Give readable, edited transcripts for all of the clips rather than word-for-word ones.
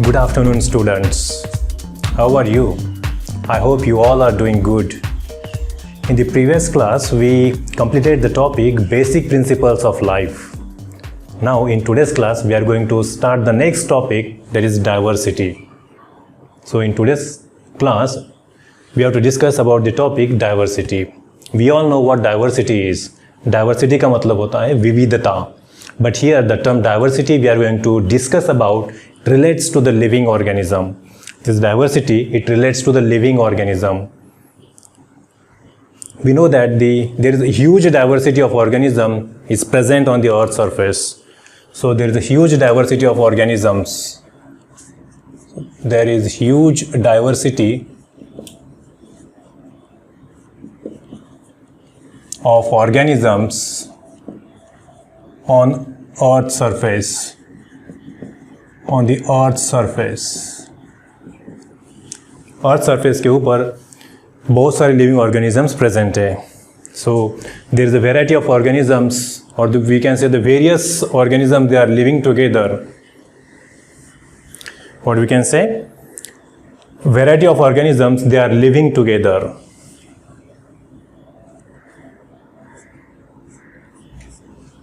Good afternoon, students. How are you? I hope you all are doing good. In the previous class, we completed the topic Basic Principles of Life. Now, in today's class, we are going to start the next topic, that is diversity. So, in today's class, we have to discuss about the topic diversity. We all know what diversity is. Diversity का मतलब होता है विविधता. But here the term diversity we are going to discuss about relates to the living organism. This diversity, it relates to the living organism. We know that there is a huge diversity of organism is present on the earth's surface. So there is a huge diversity of organisms. There is huge diversity of organisms on earth's surface. On the earth's surface. Earth surface के ऊपर बहुत सारे living organisms present है. So there is a variety of organisms और we can say the various organism they are living together. What we can say variety of organisms they are living together.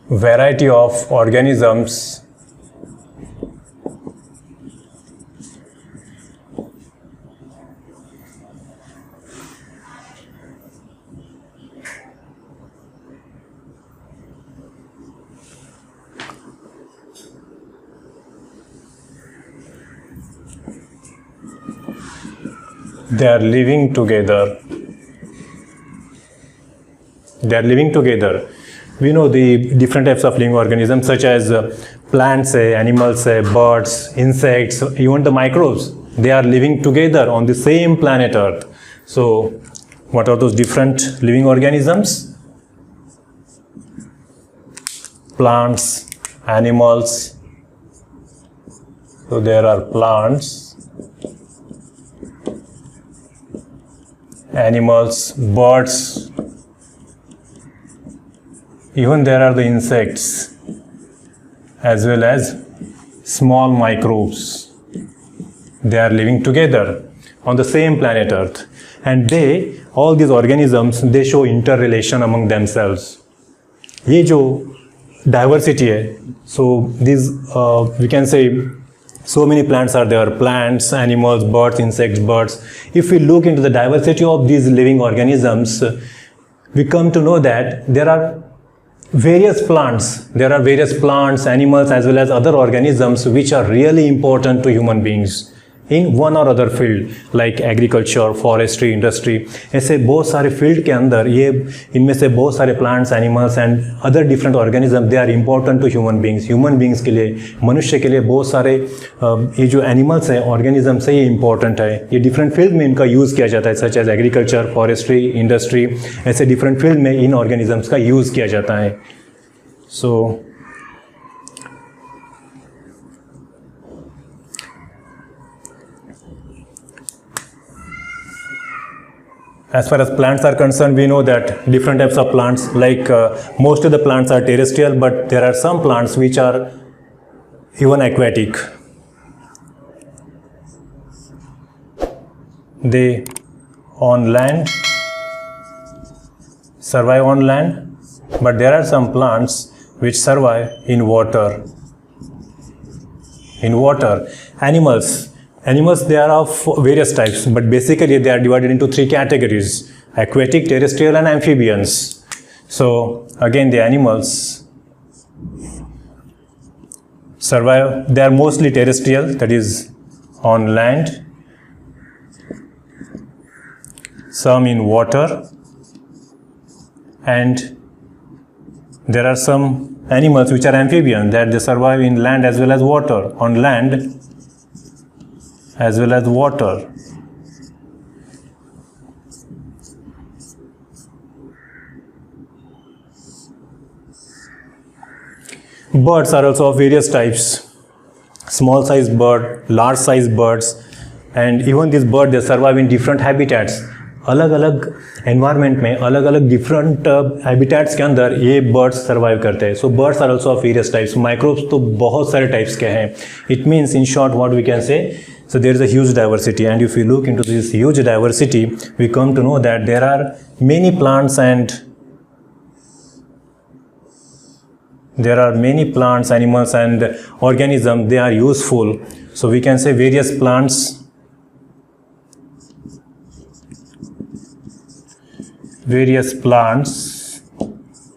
Variety of organisms they are living together. They are living together. We know the different types of living organisms such as plants, animals, birds, insects, even the microbes. They are living together on the same planet Earth. So, what are those different living organisms? Plants, animals. So, there are plants, animals, birds. Even there are the insects as well as small microbes. They are living together on the same planet Earth. And all these organisms, they show interrelation among themselves. ये जो diversity है, so these we can say so many plants are there, plants, animals, birds, insects, birds. If we look into the diversity of these living organisms, we come to know that there are various plants, animals as well as other organisms which are really important to human beings in one or other field like agriculture, forestry, industry. ऐसे बहुत सारे field के अंदर इनमें से बहुत सारे plants, animals and other different organisms they are important to human beings. Human beings के लिए, मनुष्य के लिए बहुत सारे ये जो animals हैं, organisms हैं, ये important है. ये different field में इनका use किया जाता है such as agriculture, forestry, industry. ऐसे different field में इन organisms का use किया जाता है. So as far as plants are concerned, we know that different types of plants, like most of the plants are terrestrial, but there are some plants which are even aquatic. They on land, survive on land, but there are some plants which survive in water. In water, Animals, they are of various types, but basically they are divided into three categories: aquatic, terrestrial and amphibians. So again, the animals survive, they are mostly terrestrial, that is on land, some in water, and there are some animals which are amphibians, that they survive in land as well as water, on land as well as water. Birds are also of various types. Small sized bird, large sized birds, and even these birds they survive in different habitats. अलग अलग environment में, अलग अलग different habitats के अंदर ये birds survive करते हैं. So birds are also of various types. Microbes तो बहुत सारे टाइप्स के हैं. It means in short what we can say, so there is a huge diversity, and if you look into this huge diversity, we come to know that there are many plants and there are many plants, animals and organisms, they are useful. So we can say various plants,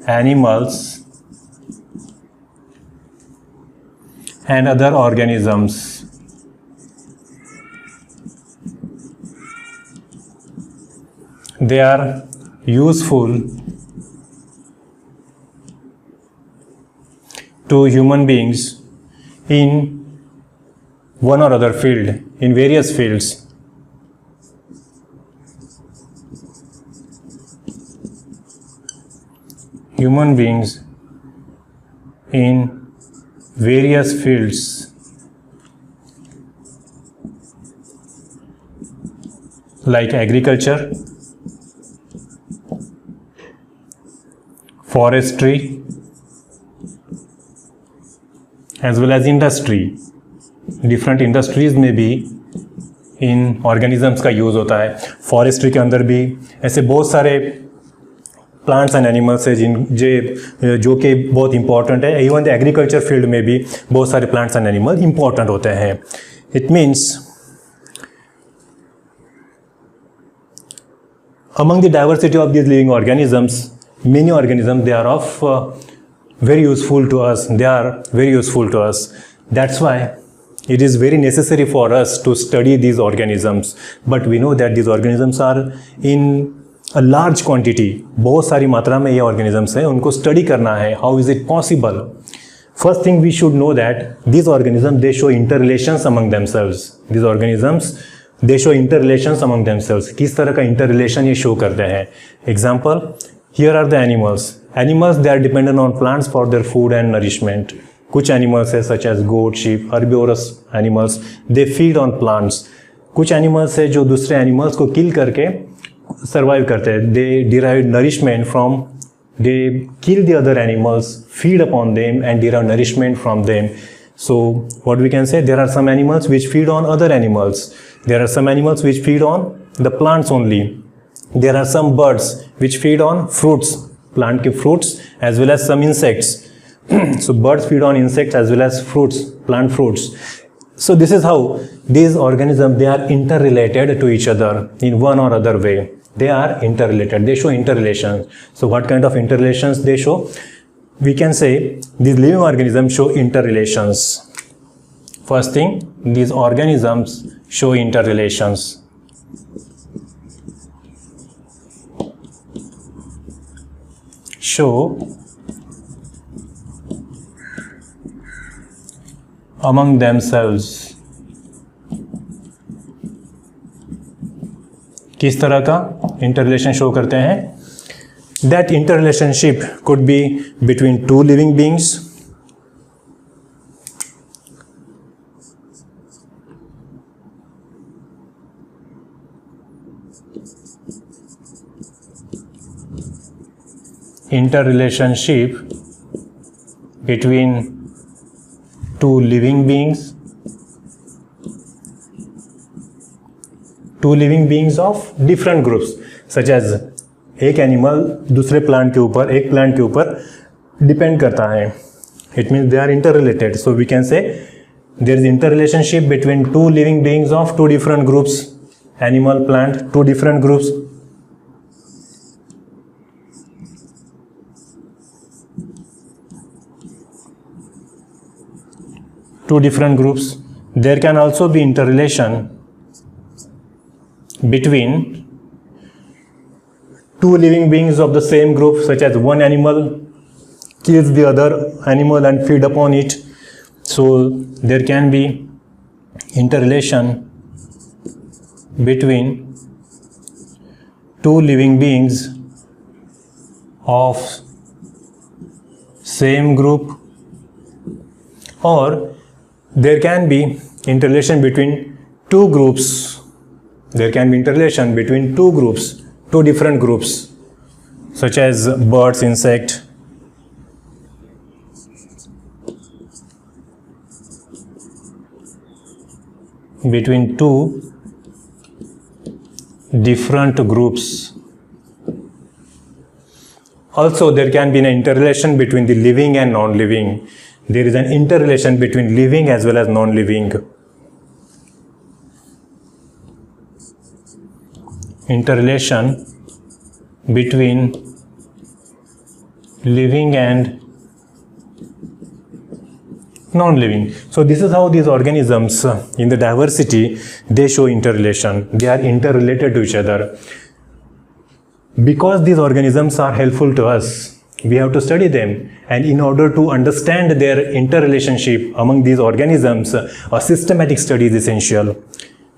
animals and other organisms, they are useful to human beings in one or other field, in various fields. Human beings in various fields like agriculture, forestry, as well as industry. Different industries में भी इन organisms का use होता है. Forestry के अंदर भी ऐसे बहुत सारे प्लांट्स एंड एनिमल्स है जो कि बहुत इंपॉर्टेंट है. इवन द एग्रीकल्चर फील्ड में भी बहुत सारे प्लांट्स एंड एनिमल इंपॉर्टेंट होते हैं. It means among the diversity of these living organisms, many organisms, they are of very useful to us. They are very useful to us. That's why it is very necessary for us to study these organisms. But we know that these organisms are in a large quantity. बहुत सारी मात्रा में ये organisms हैं, उनको study करना है. How is it possible? First thing we should know that these organisms, they show interrelations among themselves. These organisms, they show interrelations among themselves. किस तरह का interrelation ये show करते हैं? Example, here are the animals. Animals, they are dependent on plants for their food and nourishment. कुछ animals है such as goat, sheep, herbivorous animals, they feed on plants. कुछ animals है जो दूसरे animals को kill करके survive करते हैं. They derive nourishment from, they kill the other animals, feed upon them and derive nourishment from them. So what we can say, there are some animals which feed on other animals. There are some animals which feed on the plants only. There are some birds which feed on fruits, plant ke fruits, as well as some insects. So birds feed on insects as well as fruits, plant fruits. So this is how these organisms, they are interrelated to each other in one or other way. They are interrelated. They show interrelations. So what kind of interrelations they show? We can say these living organisms show interrelations. First thing, these organisms show interrelations. Show among themselves. किस तरह का interrelation show करते हैं? That interrelationship could be between two living beings, interrelationship between two living beings, two living beings of different groups, such as एक animal दूसरे plant के ऊपर, एक प्लांट के ऊपर डिपेंड करता है. It means they are interrelated. So we can say there is interrelationship between two living beings of two different groups, animal, plant, two different groups. Two different groups. There can also be interrelation between two living beings of the same group, such as one animal kills the other animal and feed upon it. So there can be interrelation between two living beings of same group, or there can be interrelation between two groups. There can be interrelation between two groups two different groups such as birds, insect, between two different groups. Also, there can be an interrelation between the living and non-living. There is an interrelation between living as well as non-living. Interrelation between living and non-living. So this is how these organisms in the diversity, they show interrelation. They are interrelated to each other. Because these organisms are helpful to us, we have to study them. And in order to understand their interrelationship among these organisms, a systematic study is essential.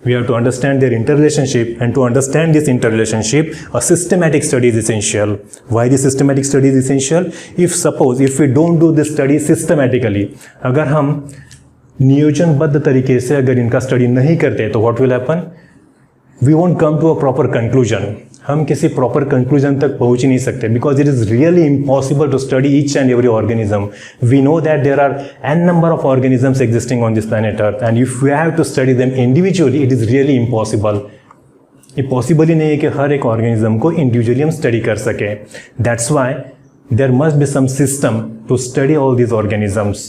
We have to understand their interrelationship, and to understand this interrelationship, a systematic study is essential. Why the systematic study is essential? If we don't do this study systematically, अगर हम नियोजनबद्ध तरीके से अगर इनका study नहीं करते तो what will happen? We won't come to a proper conclusion. हम किसी प्रॉपर कंक्लूजन तक पहुंच ही नहीं सकते, because it is really impossible to study each and every organism. We know that there are an number of organisms existing on this planet earth, and if we have to study them individually, it is really impossible. ये possible ही नहीं है कि हर एक organism को individually हम study कर सके. That's why there must be some system to study all these organisms.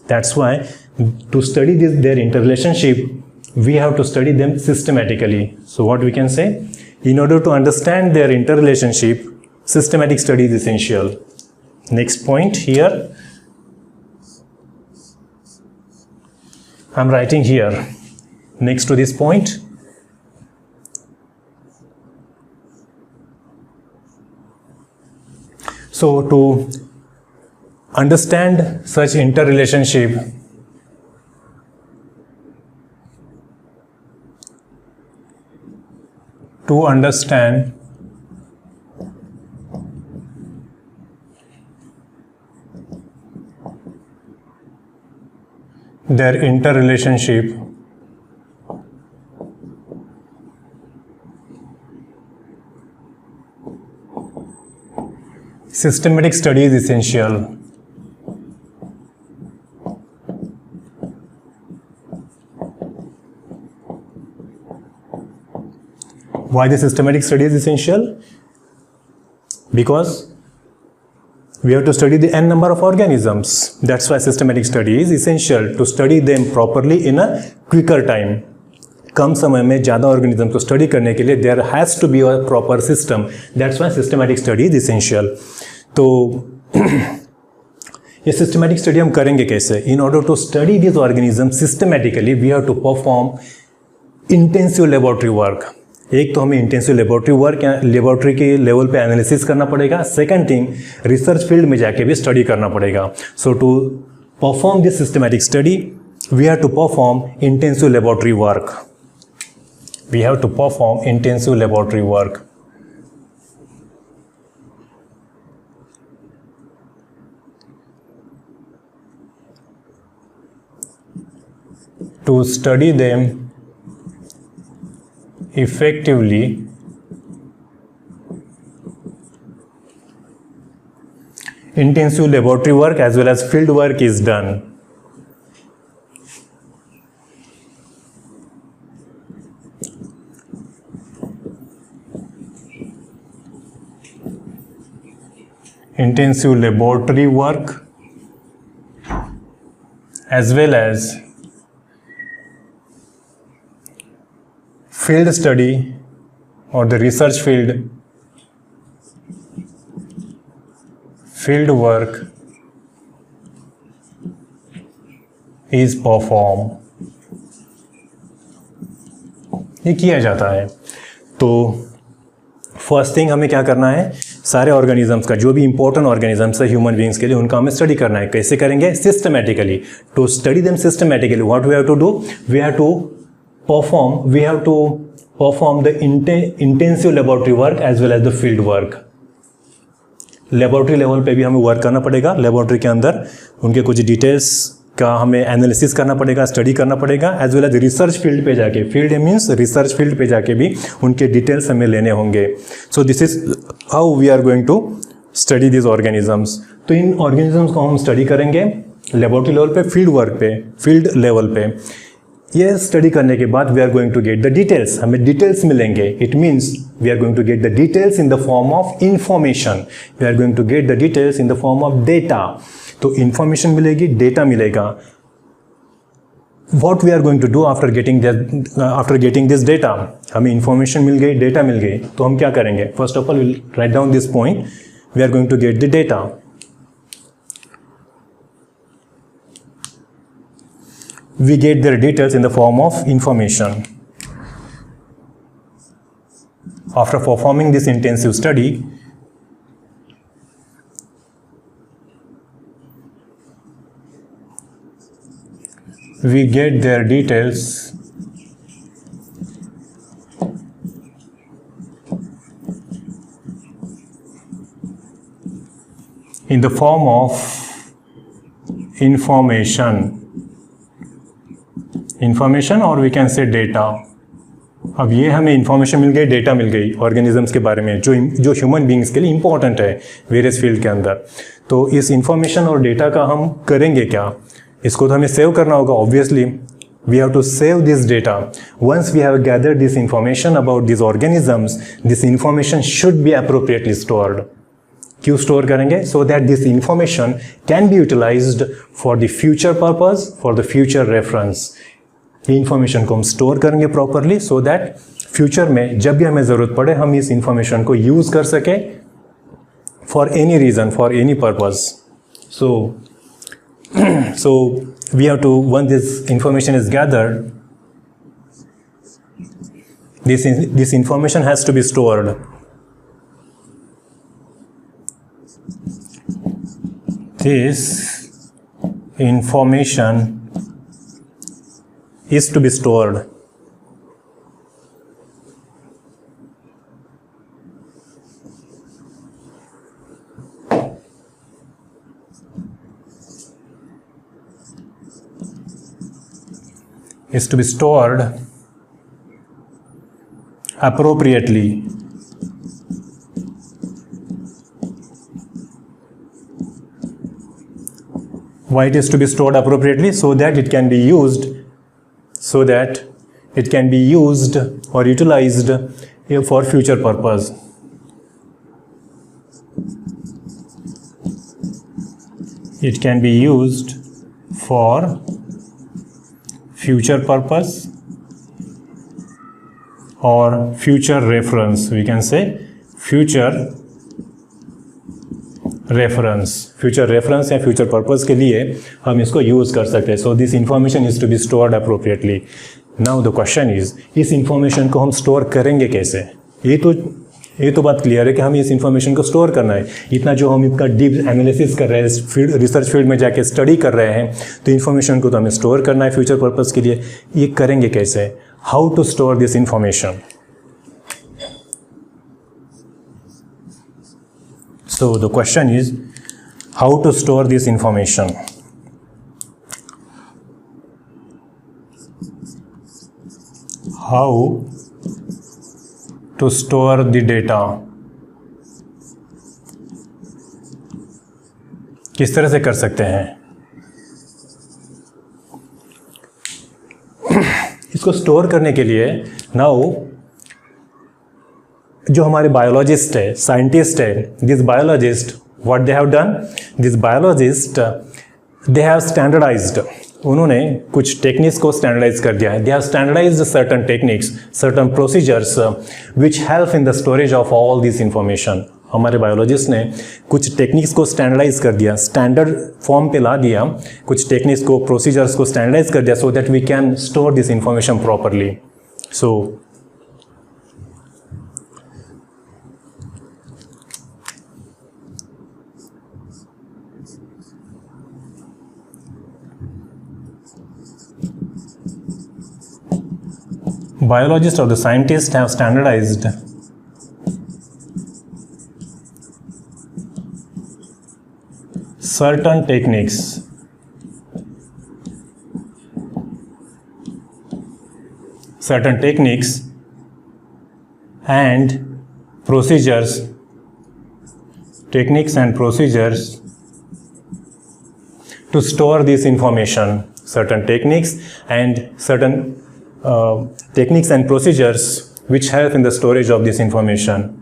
That's why to study this their interrelationship, we have to study them systematically. So what we can say, in order to understand their interrelationship, systematic study is essential. Next point here, I'm writing here next to this point, so to understand such interrelationship, to understand their interrelationship, systematic study is essential. Why the systematic study is essential? Because we have to study the n number of organisms. That's why systematic study is essential, to study them properly in a quicker time. कम समय में ज़्यादा organism को study करने के लिए there has to be a proper system. That's why systematic study is essential. तो ये systematic study हम करेंगे कैसे? In order to study these organisms systematically, we have to perform intensive laboratory work. एक तो हमें इंटेंसिव लेबोरेटरी वर्क या laboratory के लेवल पे एनालिसिस करना पड़ेगा. सेकंड थिंग, रिसर्च फील्ड में जाके भी स्टडी करना पड़ेगा. So to perform this systematic study, we have to perform intensive laboratory work. We have to perform intensive laboratory work. To study them effectively, intensive laboratory work as well as field work is done. Intensive laboratory work as well as field study or the research field work is performed. ये किया जाता है. तो first thing हमें क्या करना है, सारे ऑर्गेनिजम्स का जो भी इंपॉर्टेंट ऑर्गेनिजम्स है ह्यूमन बींग्स के लिए, उनका हमें स्टडी करना है. कैसे करेंगे? Systematically. To study them systematically, what we have to do, we have to perform the intensive laboratory work as well as the field work. Laboratory level पे भी हमें वर्क करना पड़ेगा. लेबोरेटरी के अंदर उनके कुछ डिटेल्स का हमें एनालिसिस करना पड़ेगा, स्टडी करना पड़ेगा, as well as research field पे जाके, फील्ड मीन्स रिसर्च फील्ड पे जाके भी उनके डिटेल्स हमें लेने होंगे. So this is how we are going to study this organisms. तो इन ऑर्गेनिजम्स को हम स्टडी करेंगे लेबोरेटरी लेवल पे, फील्ड वर्क पे, फील्ड लेवल पे. ये स्टडी करने के बाद we are going to get the details, हमें डिटेल्स मिलेंगे. It means we are going to get the details in the form of information, we are going to get the details in the form of data. तो information मिलेगी, data मिलेगा. What we are going to do after getting this data. हमें information मिल गई, data मिल गई, तो हम क्या करेंगे? First of all will write down this point. We are going to get the data. We get their details in the form of information. After performing this intensive study, we get their details in the form of information or we can say data. अब ये हमें information मिल गई, data मिल गई organisms के बारे में, जो ह्यूमन बींग्स के लिए इंपॉर्टेंट है वेरियस फील्ड के अंदर. तो इस इंफॉर्मेशन और डेटा का हम करेंगे क्या? इसको तो हमें सेव करना होगा. Obviously we have to save this data. Once we have gathered this information about this organisms, this information should be appropriately stored. क्यों स्टोर करेंगे? So that this information can be utilised for the future purpose, for the future reference. ये information को हम store करेंगे properly, so that future में जब भी हमें ज़रूरत पड़े हम इस इंफॉर्मेशन को यूज़ कर सके for any reason, for any purpose. So we have to, one this information is gathered, this information has to be stored. This information is to be stored. Is to be stored appropriately. Why it is to be stored appropriately? So that it can be used, or utilized for future purpose. It can be used for future purpose or future reference. We can say future reference या future purpose के लिए हम इसको use कर सकते हैं. So this information is to be stored appropriately. Now the question is, इस information को हम स्टोर करेंगे कैसे? ये तो बात क्लियर है कि हमें इस इंफॉर्मेशन को स्टोर करना है. इतना जो हम इसका डीप एनालिसिस कर रहे हैं, फील्ड रिसर्च फील्ड में जाके स्टडी कर रहे हैं, तो इंफॉर्मेशन को तो हमें स्टोर करना है फ्यूचर पर्पस के लिए. ये करेंगे कैसे? How to store this information? So the question is how to store this information. How to store the data. किस तरह से कर सकते हैं? इसको स्टोर करने के लिए नाउ जो हमारे बायोलॉजिस्ट है, साइंटिस्ट है, this biologist what they have done, this biologist they have standardised. उन्होंने कुछ टेक्निक्स को स्टैंडर्डाइज कर दिया है. They have standardised certain techniques, certain procedures which help in the storage of all this information. हमारे biologist ने कुछ टेक्निक्स को स्टैंडर्डाइज कर दिया, स्टैंडर्ड फॉर्म पे ला दिया, कुछ टेक्निक्स को, प्रोसीजर्स को स्टैंडर्डाइज कर दिया, so that we can store this information properly. So biologists or the scientists have standardized certain techniques certain techniques and procedures to store this information, certain techniques and procedures which help in the storage of this information.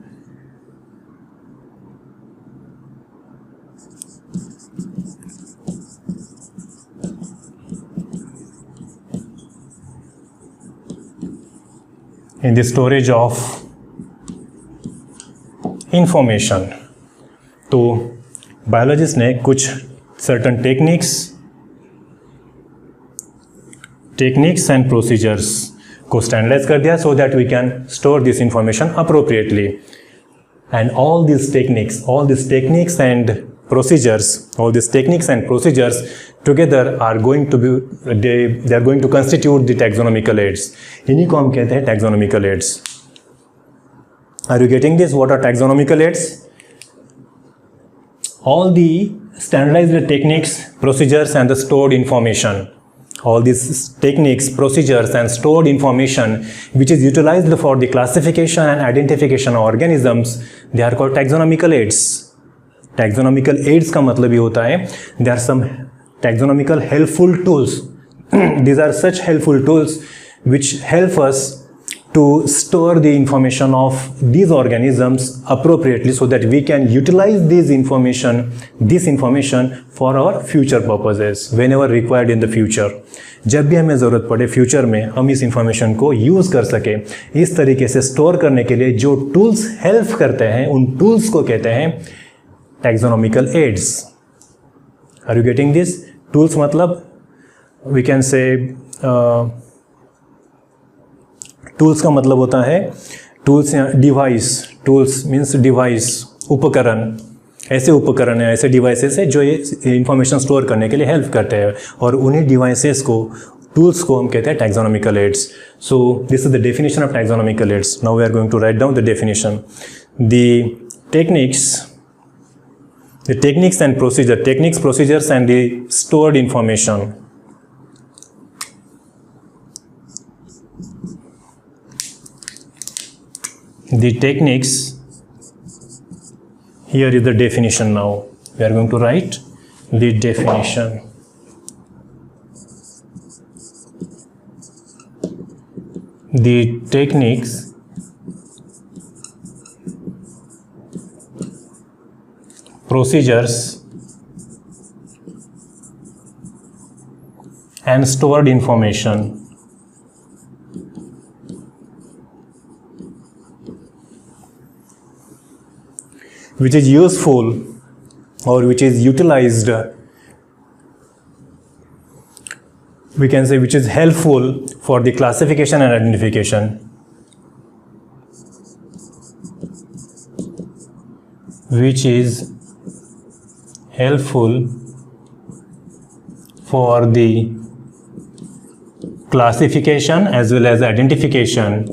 In the storage of information. तो biologist ने कुछ certain techniques and procedures को standardise कर दिया so that we can store this information appropriately. And all these techniques and procedures together are going to constitute the taxonomical aids. इन्हीं को हम कहते हैं taxonomical aids. Are you getting this? What are taxonomical aids? All the standardized techniques, procedures and the stored information. All these techniques, procedures and stored information which is utilized for the classification and identification of organisms, they are called taxonomical aids. Taxonomical aids का मतलब ये होता है there are some taxonomical helpful tools. These are such helpful tools which help us to store the information of these organisms appropriately so that we can utilize this information for our future purposes whenever required in the future. जब भी हमें ज़रूरत पड़े future में हम इस information को use कर सकें. इस तरीके से स्टोर करने के लिए जो टूल्स हेल्प करते हैं उन टूल्स को कहते हैं taxonomical aids. Are you getting this? Tools मतलब we can say टूल्स का मतलब होता है टूल्स या डिवाइस. टूल्स मीन्स डिवाइस, उपकरण. ऐसे उपकरण हैं, ऐसे डिवाइसेस है जो ये इंफॉर्मेशन स्टोर करने के लिए हेल्प करते हैं और उन्हीं डिवाइसेस को, टूल्स को हम कहते हैं taxonomical aids. So this is the definition of taxonomical aids. Now we are going to write down the definition. The techniques and procedures and the stored information. The techniques, here is the definition. Now we are going to write the definition. The techniques procedures and stored information which is useful or which is utilized, we can say which is helpful for the classification and identification. Which is helpful for the classification as well as identification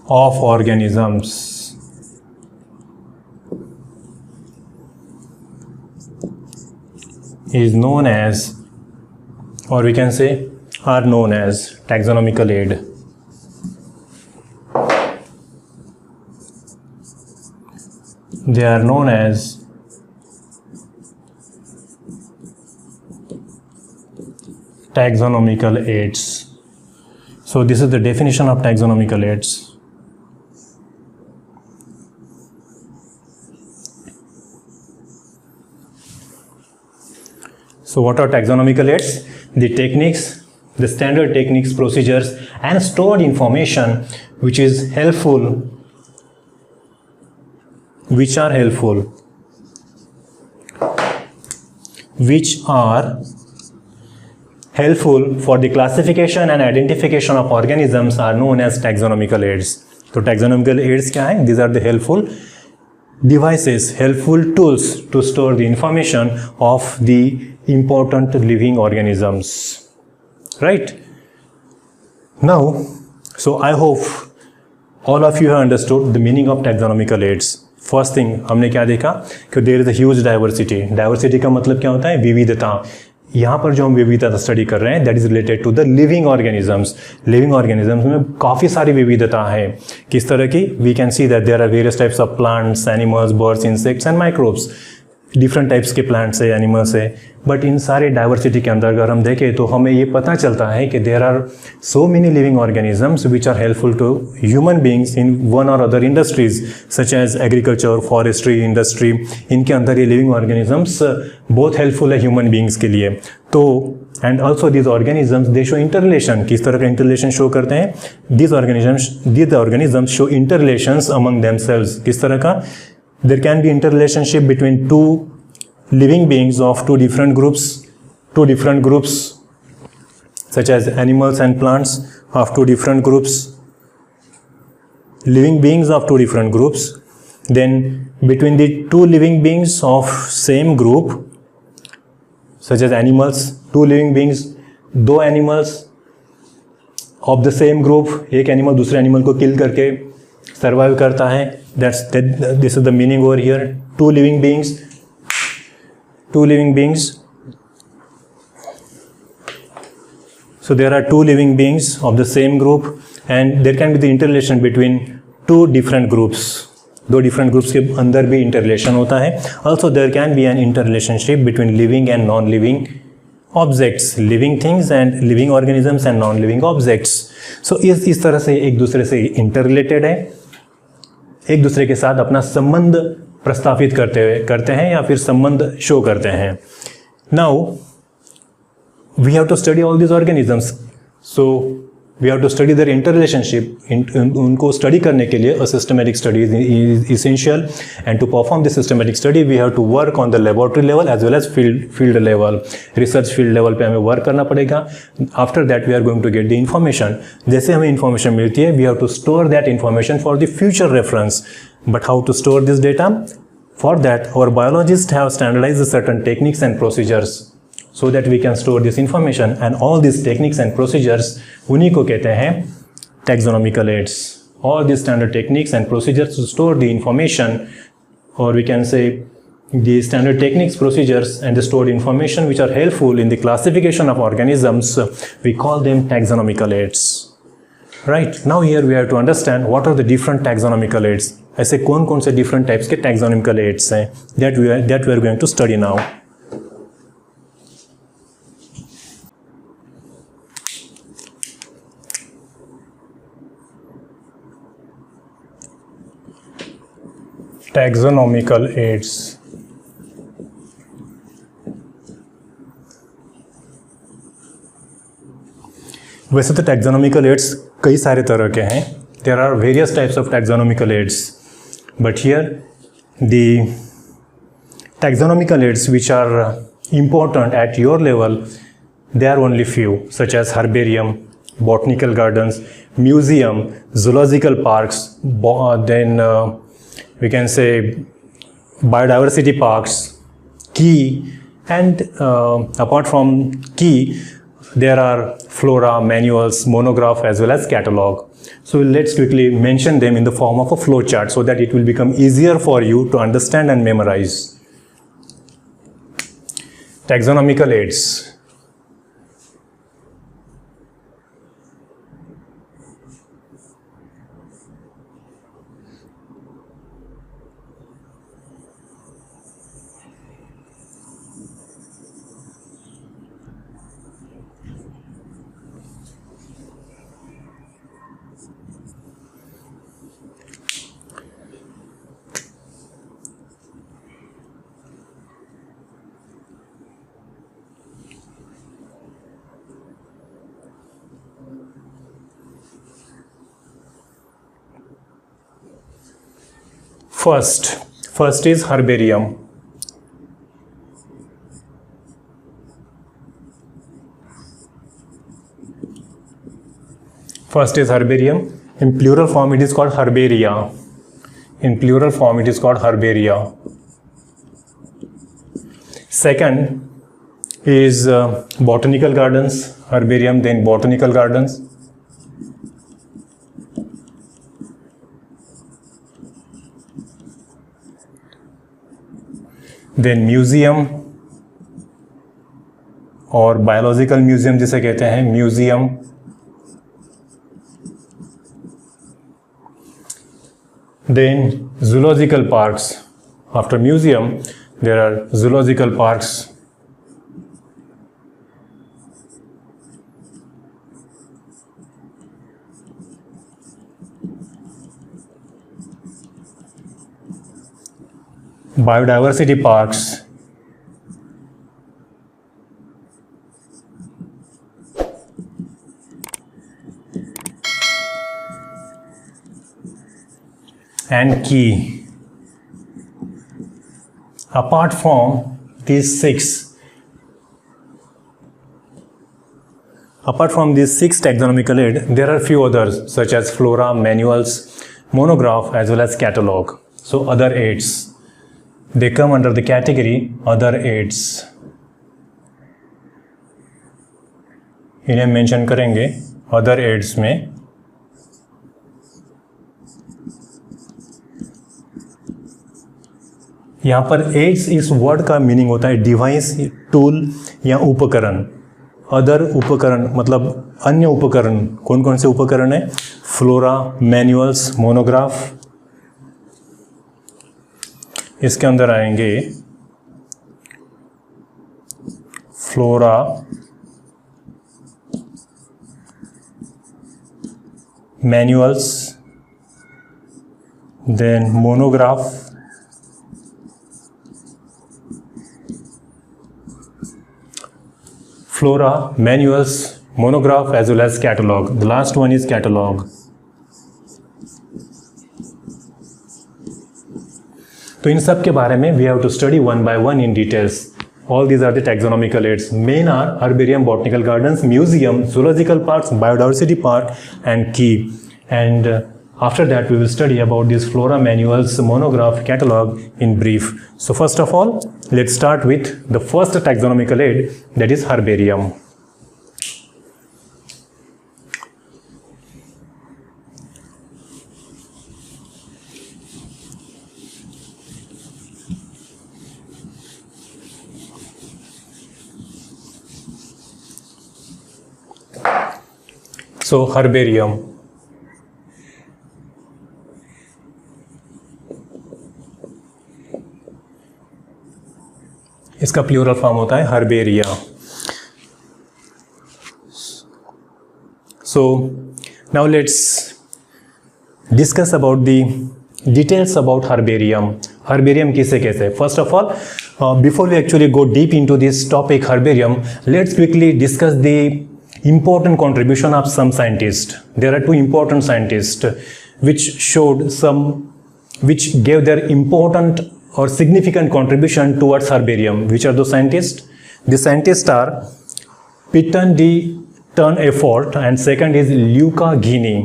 of organisms. Is known as, or we can say are known as taxonomical aid. They are known as taxonomical aids. So this is the definition of taxonomical aids. So what are taxonomical aids? The techniques, the standard techniques, procedures and stored information which are helpful for the classification and identification of organisms are known as taxonomical aids. So taxonomical aids क्या है? These are the helpful devices, helpful tools to store the information of the important living organisms. Right? Now, so I hope all of you have understood the meaning of taxonomical aids. First thing हमने क्या देखा कि there is a huge diversity. Diversity का मतलब क्या होता है? विविधता. यहाँ पर जो हम विविधता स्टडी कर रहे हैं that is related to the living organisms. Living organisms में काफ़ी सारी विविधता है। किस तरह की? We can see that there are various types of plants, animals, birds, insects and microbes. Different types के प्लांट्स है, एनिमल्स है, बट इन सारे डाइवर्सिटी के अंदर अगर हम देखें तो हमें ये पता चलता है कि there are so many living organisms which are helpful to human beings in one और other industries such as agriculture, forestry industry. इनके अंदर ये लिविंग ऑर्गेनिजम्स बहुत हेल्पफुल है ह्यूमन बींग्स के लिए। तो and also these organisms they show interrelation. किस तरह का इंटररिलेशन शो करते हैं? These organisms show interrelations among themselves. किस तरह का? There can be interrelationship between two living beings of two different groups, such as animals and plants of two different groups, living beings of two different groups. Then between the two living beings of same group, such as animals, two living beings, दो animals of the same group, एक animal दूसरे animal को kill करके survive करता है। This is the meaning over here. Two living beings. So there are two living beings of the same group, and there can be the interrelation between two different groups. दो different groups के अंदर भी interrelation होता है. Also there can be an interrelationship between living and non-living objects, living things and living organisms and non-living objects. So इस तरह से एक दूसरे से interrelated है, एक दूसरे के साथ अपना संबंध प्रस्तावित करते हैं या फिर संबंध शो करते हैं। Now we have to study all these organisms, so we have to study their interrelationship. उनको स्टडी करने के लिए a systematic study is essential, and to perform this systematic study we have to work on the laboratory level as well as field level. Research field level पे हमें work करना पड़ेगा। After that we are going to get the information. जैसे हमें information मिलती है we have to store that information for the future reference. But how to store this data? For that our biologist have standardized certain techniques and procedures so that we can store this information, and all these techniques and procedures उन्हीं को कहते हैं taxonomical aids. All these standard techniques and procedures to store the information, or we can say the standard techniques, procedures and the stored information which are helpful in the classification of organisms, we call them taxonomical aids. Right, now here we have to understand what are the different taxonomical aids. ऐसे कौन कौन से different types के taxonomical aids हैं that we are going to study now. Taxonomical aids. वैसे तो taxonomical aids कई सारे तरह के हैं. There are various types of taxonomical aids, but here the taxonomical aids which are important at your level, they are only few, such as herbarium, botanical gardens, museum, zoological parks, then we can say biodiversity parks, key, and apart from key, there are flora, manuals, monograph as well as catalog. So let's quickly mention them in the form of a flow chart so that it will become easier for you to understand and memorize. Taxonomical aids. First is herbarium. First is herbarium. In plural form it is called herbaria. In plural form it is called herbaria. Second is botanical gardens. Herbarium, then botanical gardens. Then museum, और biological museum जिसे कहते हैं museum. Then zoological parks. After museum, there are zoological parks. Biodiversity parks. And key. Apart from these six taxonomical aid, there are few others such as flora, manuals, monograph as well as catalog. So other aids, they come under the category other aids. इन्हें mention करेंगे other aids में। यहाँ पर ads इस word का meaning होता है device, tool या उपकरण। अदर उपकरण मतलब अन्य उपकरण। कौन कौन से उपकरण है? Flora, manuals, monograph. इसके अंदर आएंगे flora, manuals, then monograph, flora, manuals, monograph as well as catalog. The last one is catalog. तो इन सब के बारे में we have to study one by one in details. All these are the taxonomical aids. Main are herbarium, botanical gardens, museum, zoological parks, biodiversity park, and key. And after that, we will study about these flora, manuals, monograph, catalog in brief. So first of all, let's start with the first taxonomical aid, that is herbarium. So herbarium. इसका plural form होता है herbaria. So now let's discuss about the details about herbarium. Herbarium किसे कहते हैं? First of all, before we actually go deep into this topic herbarium, let's quickly discuss the important contribution of some scientists. There are two important scientists which gave their important or significant contribution towards herbarium. Which are those scientists? The scientists are Pitton de Turnefort and second is Luca Ghini.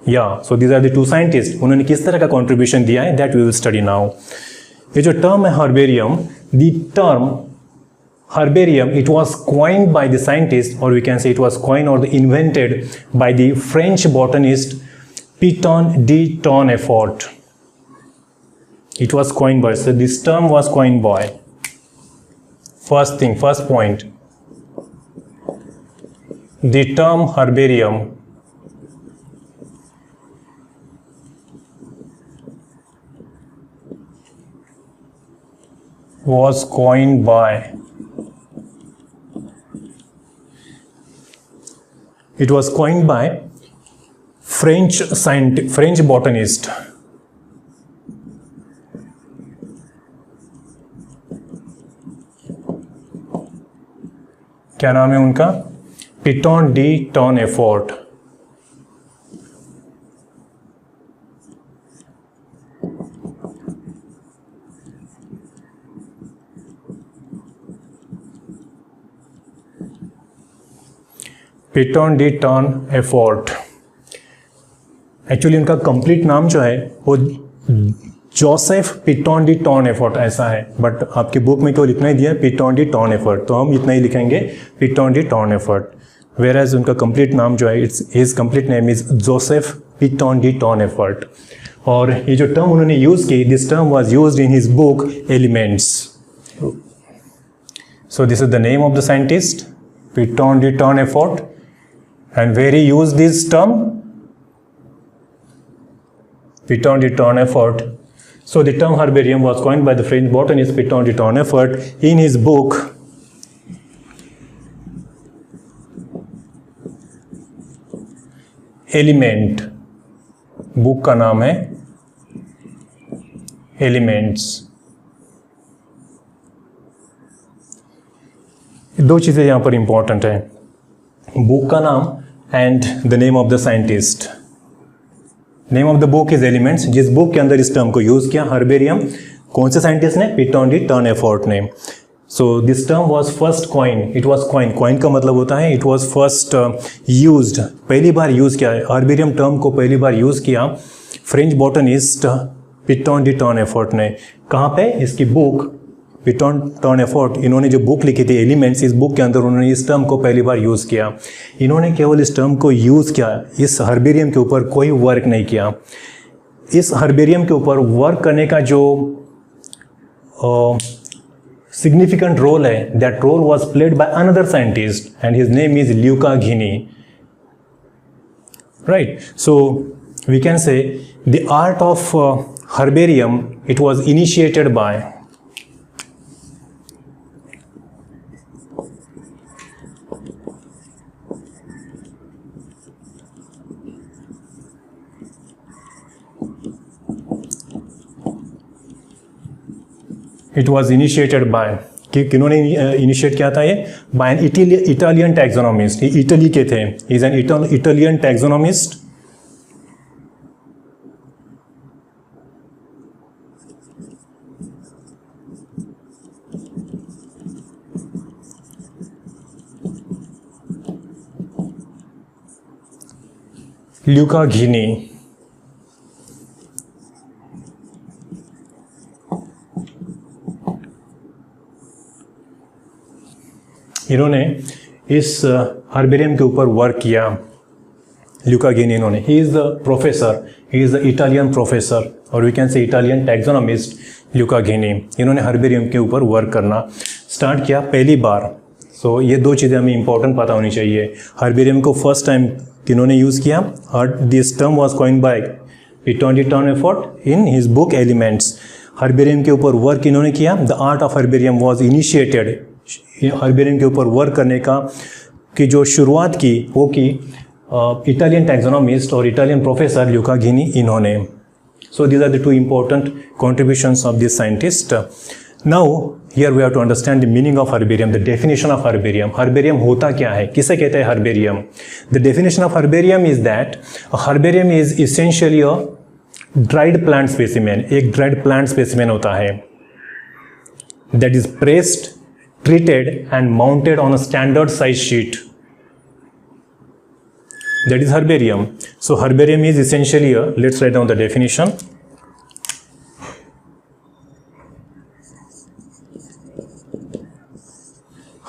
Yeah, so these are the two scientists. उन्होंने किस तरह का contribution दिया है, that we will study now. ये जो term है herbarium, the term herbarium, it was coined by the scientist, or we can say it was coined or invented by the French botanist Pitton de Turnefort. It was coined by, so this term was coined by, first point, the term herbarium was coined by, it was coined by French botanist क्या नाम है उनका? पिटॉन de टर्नेफोर्ट। पिटॉन de टर्नेफोर्ट, actually उनका कंप्लीट नाम जो है वो जोसेफ पिटॉन डी टर्नेफोर्ट ऐसा है, बट आपकी बुक में केवल इतना ही दिया है पिटॉन डी टर्नेफोर्ट, तो हम इतना ही लिखेंगे Pitton de Tournefort. Whereas उनका कंप्लीट नाम जो है, it's his complete name is Joseph Pitton de Tournefort. और ये जो टर्म उन्होंने यूज़ की, this term was used in his book Elements. So this is the name of the scientist, Pitton de Tournefort. And where he used this term? Pitton de Tournefort. So the term herbarium was coined by the French botanist Pitton de Tournefort in his book element. Book का नाम है elements. दो चीज़ें यहाँ पर important है, book का नाम and the name of the scientist. Name of the book is elements. जिस बुक के अंदर इस टर्म को यूज किया हर्बेरियम, कौन से साइंटिस्ट ने? पिटॉन डी टर्नेफोर्ट ने. So this term was first coin. It was coin. Coin का मतलब होता है इट वॉज फर्स्ट यूज्ड. पहली बार यूज किया है हर्बेरियम टर्म को, पहली बार यूज किया फ्रेंच बॉटनिस्ट पिटॉन डी टर्नेफोर्ट ने. कहाँ पे? इसकी बुक पिटॉन टर्नेफोर्ट, इन्होंने जो बुक लिखी थी एलिमेंट्स, इस बुक के अंदर उन्होंने इस टर्म को पहली बार यूज़ किया. इन्होंने केवल इस टर्म को यूज़ किया, इस हर्बेरियम के ऊपर कोई वर्क नहीं किया. इस हर्बेरियम के ऊपर वर्क करने का जो सिग्निफिकेंट रोल है, that role was played by another scientist and his name is Luca Ghini. Right. So we can say the art of herbarium it was initiated by कि किन्होंने इनिशिएट किया था ये? By an Italian taxonomist. Italy के थे. Is an Italian taxonomist. Luca Ghini. इन्होंने इस हर्बेरियम के ऊपर वर्क किया. ल्यूका घिनी इन्होंने, he is the professor, he is the Italian professor, और we can say Italian taxonomist Luca Ghini. इन्होंने हर्बेरियम के ऊपर वर्क करना स्टार्ट किया पहली बार. सो ये दो चीज़ें हमें इंपॉर्टेंट पता होनी चाहिए. हर्बेरियम को फर्स्ट टाइम किन्होंने यूज़ किया, और this term was coined by Pitton de Tournefort in his book Elements. Herbarium के ऊपर वर्क इन्होंने किया. The art of herbarium was initiated. Herbarium के ऊपर वर्क करने की जो शुरुआत की वो की इटालियन टैक्सोनॉमिस्ट और इटालियन प्रोफेसर ल्यूका घिनी इन्होंने. So these are the two important contributions of this scientist. Now here we have to understand the meaning of herbarium, the definition of herbarium. Herbarium होता क्या है, किसे कहते हैं herbarium? The definition of herbarium is that herbarium is essentially a dried plant specimen. एक dried plant specimen होता है that is pressed, treated and mounted on a standard size sheet. That is herbarium. So herbarium is essentially a, let's write down the definition.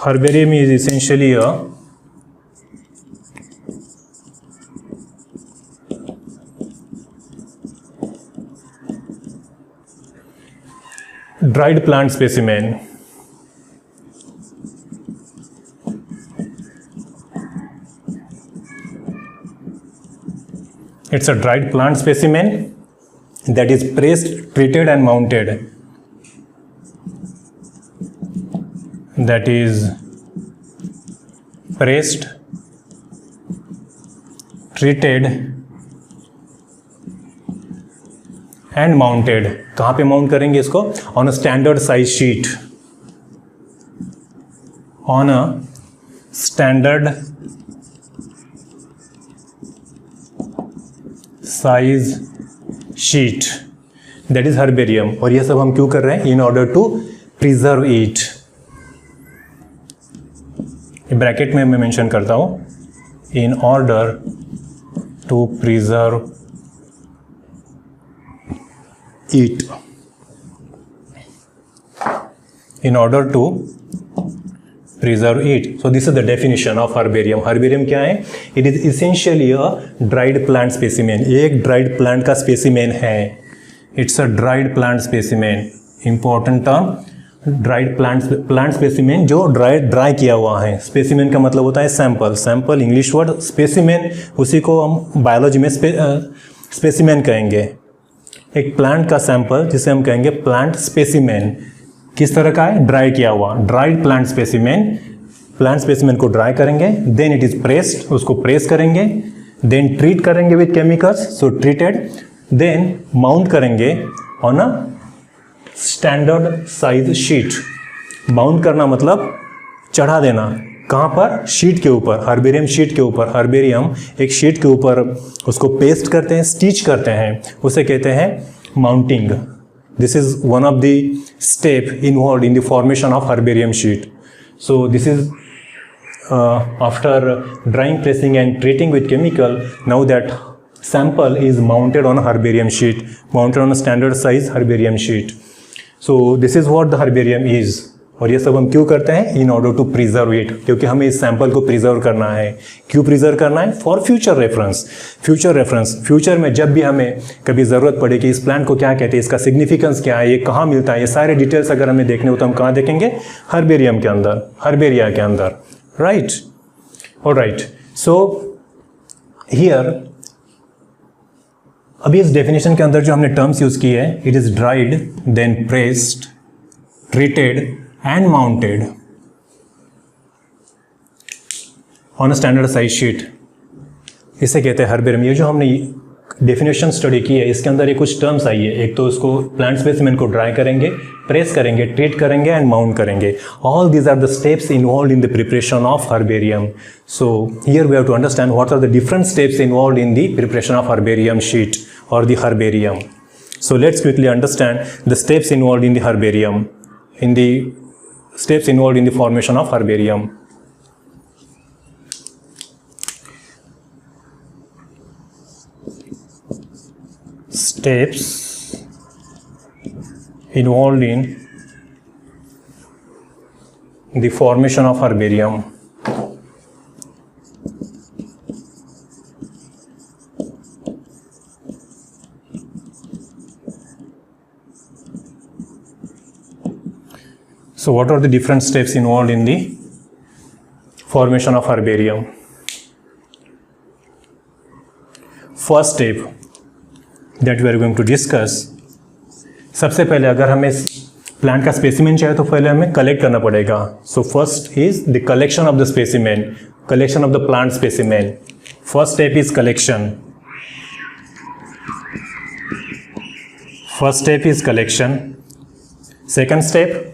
Herbarium is essentially a dried plant specimen. It's a dried plant specimen that is pressed, treated and mounted. That is pressed, treated and mounted. कहाँ पे mount करेंगे इसको? On a standard size sheet. On a standard size sheet, that is herbarium. और ये सब हम क्यों कर रहे हैं? In order to preserve it. Bracket में मैं मेंशन करता हूं, in order to preserve it. In order to preserve it. So this is the definition of herbarium. Herbarium क्या है? It is essentially a dried plant specimen. ये एक dried plant का specimen है. It's a dried plant specimen. Important term. Dried plant specimen जो dry किया हुआ है। स्पेसिमेन का मतलब होता है sample, sample English word, specimen उसी को हम बायोलॉजी में स्पेसिमेन कहेंगे। एक प्लांट का सैंपल जिसे हम कहेंगे प्लांट स्पेसिमेन, किस तरह का है, ड्राई किया हुआ, dried plant specimen. Plant specimen को ड्राई करेंगे, देन इट इज प्रेस्ड, उसको प्रेस करेंगे, देन ट्रीट करेंगे with chemicals, so treated, then mount करेंगे on a standard size sheet. Mount करना मतलब चढ़ा देना, कहाँ पर, शीट के ऊपर, हर्बेरियम शीट के ऊपर। हर्बेरियम एक शीट के ऊपर उसको पेस्ट करते हैं, स्टिच करते हैं, उसे कहते हैं mounting. This is one of the step involve in the formation of herbarium sheet. So this is after drawing, pressing and treating with chemical, now that sample is mounted on a herbarium sheet, mounted on a standard size herbarium sheet. So this is what the herbarium is. और ये सब हम क्यों करते हैं, in order to preserve it, क्योंकि हमें इस सैंपल को प्रिजर्व करना है। क्यों प्रिजर्व करना है, for future reference. Future reference, future में जब भी हमें कभी ज़रूरत पड़े कि इस प्लांट को क्या कहते हैं, इसका सिग्निफिकेंस क्या है, ये कहाँ मिलता है, ये सारे डिटेल्स अगर हमें देखने हो तो हम कहाँ देखेंगे, हर्बेरियम के अंदर, हर्बेरिया के अंदर, राइट। ऑलराइट, सो हियर अभी इस डेफिनेशन के अंदर जो हमने टर्म्स यूज की है, it is dried, then pressed, treated and mounted on a standard size sheet, इसे कहते हैं हर्बेरियम। ये जो हमने डेफिनेशन स्टडी की है, इसके अंदर ये कुछ टर्म्स आई है। एक तो उसको प्लांट स्पेसिमेन को ड्राई करेंगे, प्रेस करेंगे, ट्रीट करेंगे एंड माउंट करेंगे। All these are the steps involve in the preparation of herbarium. So here we have to understand what are the different steps involve in the preparation of herbarium sheet or the herbarium. So let's quickly understand the steps involved in the herbarium, in the steps involved in the formation of herbarium. Steps involved in the formation of herbarium. So what are the different steps involved in the formation of herbarium? First step that we are going to discuss, सबसे पहले अगर हमें plant का specimen चाहिए तो पहले हमें collect करना पड़ेगा। So first is the collection of the specimen, collection of the plant specimen. First step is collection, first step is collection. Second step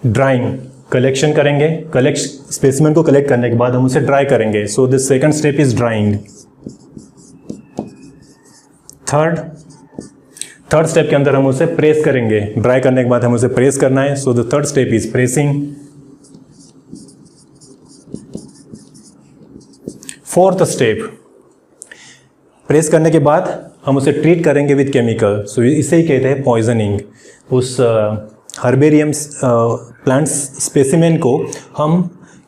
drawing, collection करेंगे, स्पेसिमेन को कलेक्ट करने के बाद हम उसे ड्राई करेंगे। So the second step is drawing. Third step के अंदर हम उसे प्रेस करेंगे, ड्राई करने के बाद हम उसे प्रेस करना है। So the third step is pressing. Fourth step, press करने के बाद हम उसे ट्रीट करेंगे विथ केमिकल। सो इसे ही कहते हैं पॉइजनिंग। उस हर्बेरियम प्लांट स्पेसिमेन को हम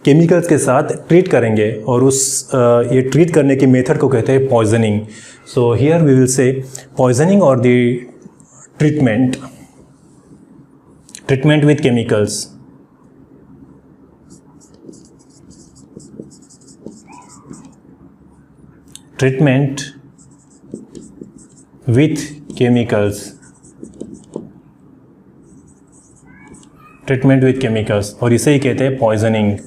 केमिकल्स के साथ ट्रीट करेंगे और उस ये ट्रीट करने की मेथड को कहते हैं poisoning. So here we will say poisoning और the treatment, treatment with chemicals. Treatment with chemicals, treatment with chemicals, और इसे ही कहते हैं poisoning.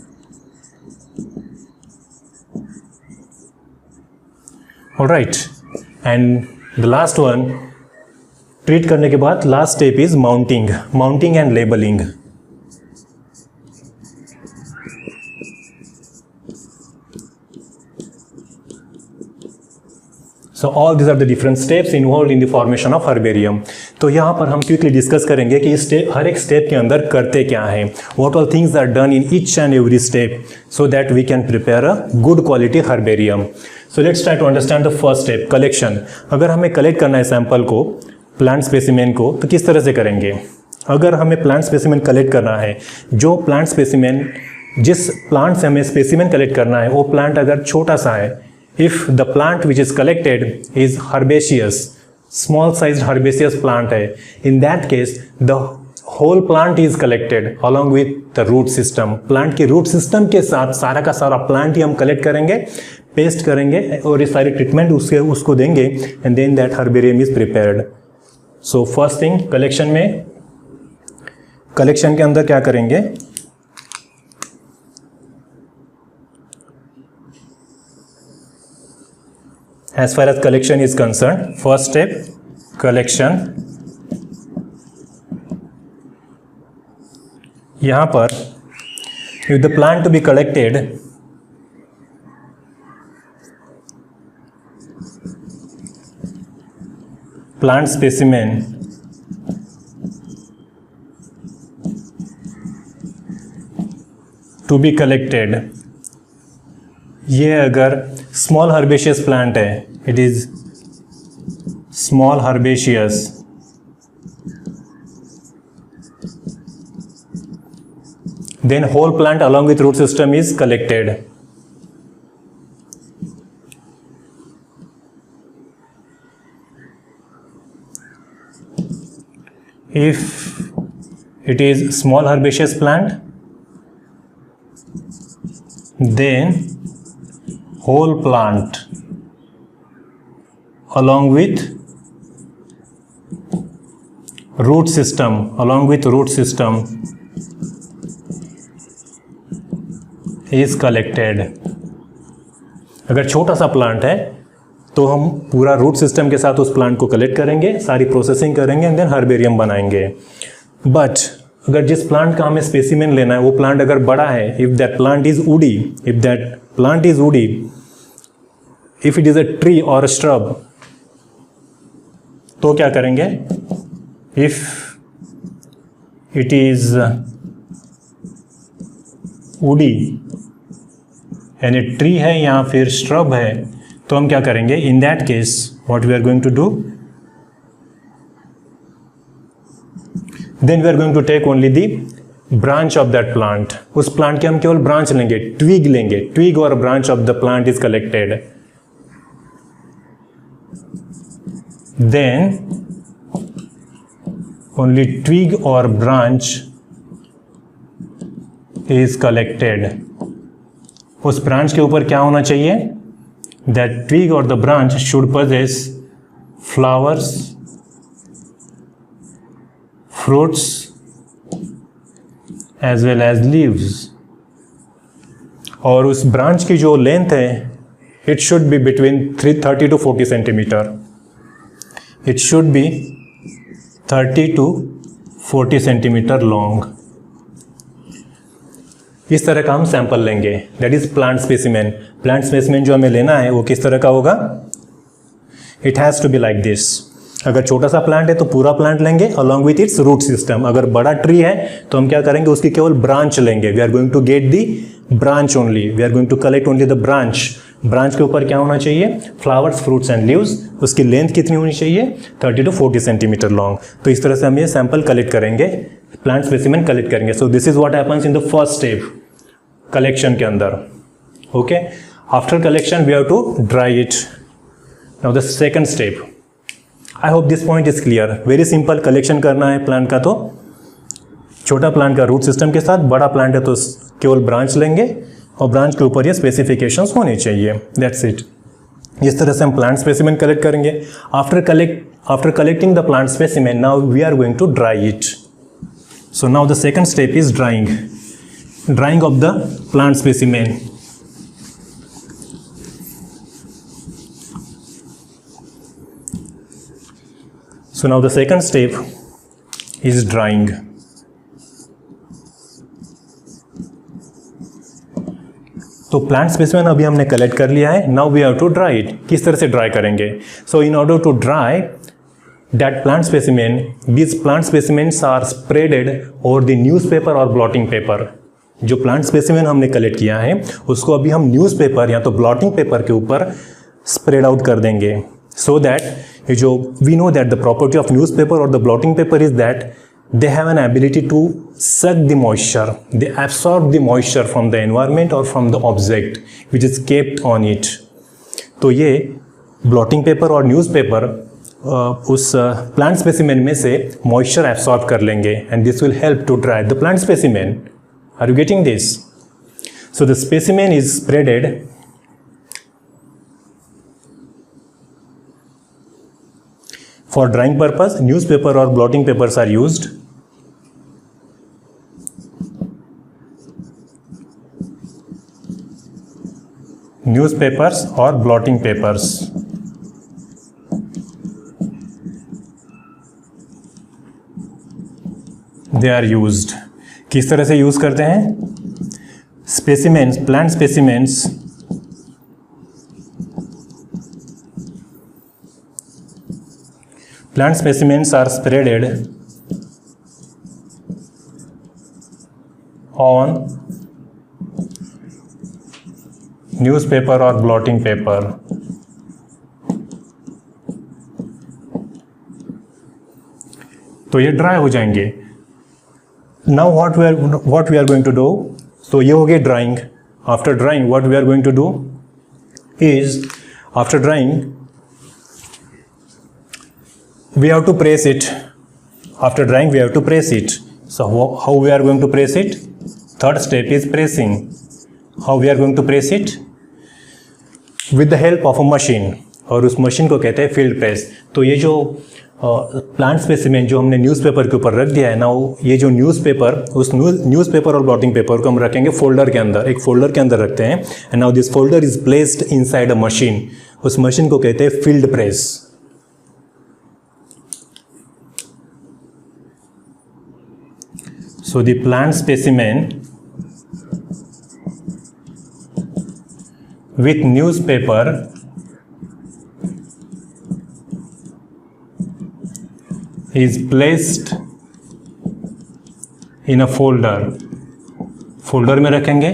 Alright, and the last one, treat करने के बाद last step is mounting, mounting and labelling. So all these are the different steps involved in the formation of herbarium. तो यहाँ पर हम क्विकली डिस्कस करेंगे कि हर एक स्टेप के अंदर करते क्या हैं, what all things are done in each and every step so that we can prepare a good quality herbarium. So let's try to understand the first step, collection. अगर हमें कलेक्ट करना है सैंपल को, प्लांट स्पेसिमेन को, तो किस तरह से करेंगे। अगर हमें प्लांट स्पेसिमेन कलेक्ट करना है, जो प्लांट स्पेसिमेन, जिस प्लांट से हमें स्पेसिमेन कलेक्ट करना है वो प्लांट अगर छोटा सा है, if the plant which is collected is herbaceous, small sized herbaceous plant है, in that case the whole plant is collected along with the root system, plant के रूट सिस्टम के साथ सारा का सारा प्लांट ही हम कलेक्ट करेंगे, पेस्ट करेंगे और ये सारी ट्रीटमेंट उसको देंगे and then that herbarium is prepared. So first thing collection के अंदर क्या करेंगे, as far as collection is concerned, first step collection। यहां पर if the plant to be collected, plant specimen to be collected, ये अगर स्मॉल हर्बेशियस प्लांट है, it is small herbaceous, then whole plant along with root system is collected. If it is small herbaceous plant, then whole plant along with root system is collected। अगर छोटा सा plant है तो हम पूरा root system के साथ उस प्लांट को कलेक्ट करेंगे, सारी प्रोसेसिंग करेंगे एंड देन हर्बेरियम बनाएंगे। बट अगर जिस प्लांट का हमें स्पेसिमेन लेना है वो प्लांट अगर बड़ा है, if that plant is woody, if it is a tree और श्रब, तो क्या करेंगे, इफ इट इज वुडी यानी ट्री है या फिर श्रब है, तो हम क्या करेंगे, in that case what we are going to do, then we are going to take only the branch of that plant। उस प्लांट के हम केवल ब्रांच लेंगे, ट्विग लेंगे, ट्विग और branch of the plant is collected. Then only twig और branch is collected. उस branch के ऊपर क्या होना चाहिए, दैट ट्विग और the branch should possess flowers, fruits as well as leaves। और उस ब्रांच की जो लेंथ है, it should be between 30 to 40 centimetre, it should be 30 to 40 centimetre long. इस तरह का हम सैंपल लेंगे, that is plant specimen. Plant specimen जो हमें लेना है वो किस तरह का होगा, it has to be like this. अगर छोटा सा प्लांट है तो पूरा प्लांट लेंगे along with its root system. अगर बड़ा ट्री है तो हम क्या करेंगे, उसकी केवल ब्रांच लेंगे। We are going to get the branch only, we are going to collect only the branch. Branch के ऊपर क्या होना चाहिए, फ्लावर्स, फ्रूट्स एंड लीव्स। उसकी लेंथ कितनी होनी चाहिए, 30 to 40 सेंटीमीटर लॉन्ग। तो इस तरह से हम ये सैंपल कलेक्ट करेंगे, प्लांट स्पेसिमेन कलेक्ट करेंगे। So this is what happens in the first step collection के अंदर। Okay, after collection we have to dry it. Now the second step, I hope this point is clear. Very simple, collection करना है plant का, तो छोटा plant का root system के साथ, बड़ा प्लांट है तो केवल ब्रांच लेंगे और ब्रांच के ऊपर ये स्पेसिफिकेशंस होनी चाहिए, दैट्स इट। इस तरह से हम प्लांट स्पेसिमेन कलेक्ट करेंगे। After collecting the plant specimen, now we are going to dry it. So now the second step is drying of the plant specimen. So now the second step is drying। तो plant specimen अभी हमने collect कर लिया है, now we have to dry it. किस तरह से dry करेंगे, so in order to dry that plant specimen, these plant specimens are spreaded over the newspaper और blotting paper। जो प्लांट स्पेसिमेन हमने कलेक्ट किया है उसको अभी हम न्यूज़पेपर या तो ब्लॉटिंग पेपर के ऊपर स्प्रेड आउट कर देंगे, सो दैट जो we know that the property of newspaper और the blotting paper is that they have an ability to suck the moisture, they absorb the moisture from the environment or from the object which is kept on it। तो ये blotting paper और newspaper उस plant specimen में से moisture absorb कर लेंगे and this will help to dry the plant specimen. Are you getting this? So the specimen is spreaded for drying purpose. Newspaper or blotting papers are used. Newspapers or blotting papers. They are used. किस तरह से use करते हैं? Specimens, plant specimens plant specimens are spreaded on newspaper or blotting paper. तो ये dry हो जाएंगे. Now what we are going to do? So ये हो गया drawing. After drying, what we are going to do is, after drying, we have to press it. After drying, we have to press it. So how we are going to press it? Third step is pressing. How we are going to press it? With the help of a machine. और उस machine को कहते हैं field press. तो ये जो plant specimen जो हमने न्यूज़पेपर के ऊपर रख दिया है ना, ये जो न्यूज़पेपर, उस न्यूज़पेपर और ब्लॉटिंग पेपर को हम रखेंगे फोल्डर के अंदर, एक फोल्डर के अंदर रखते हैं. And now this folder is placed inside a machine. उस मशीन को कहते हैं field press. So the plant specimen with newspaper is placed in a folder. Folder में रखेंगे.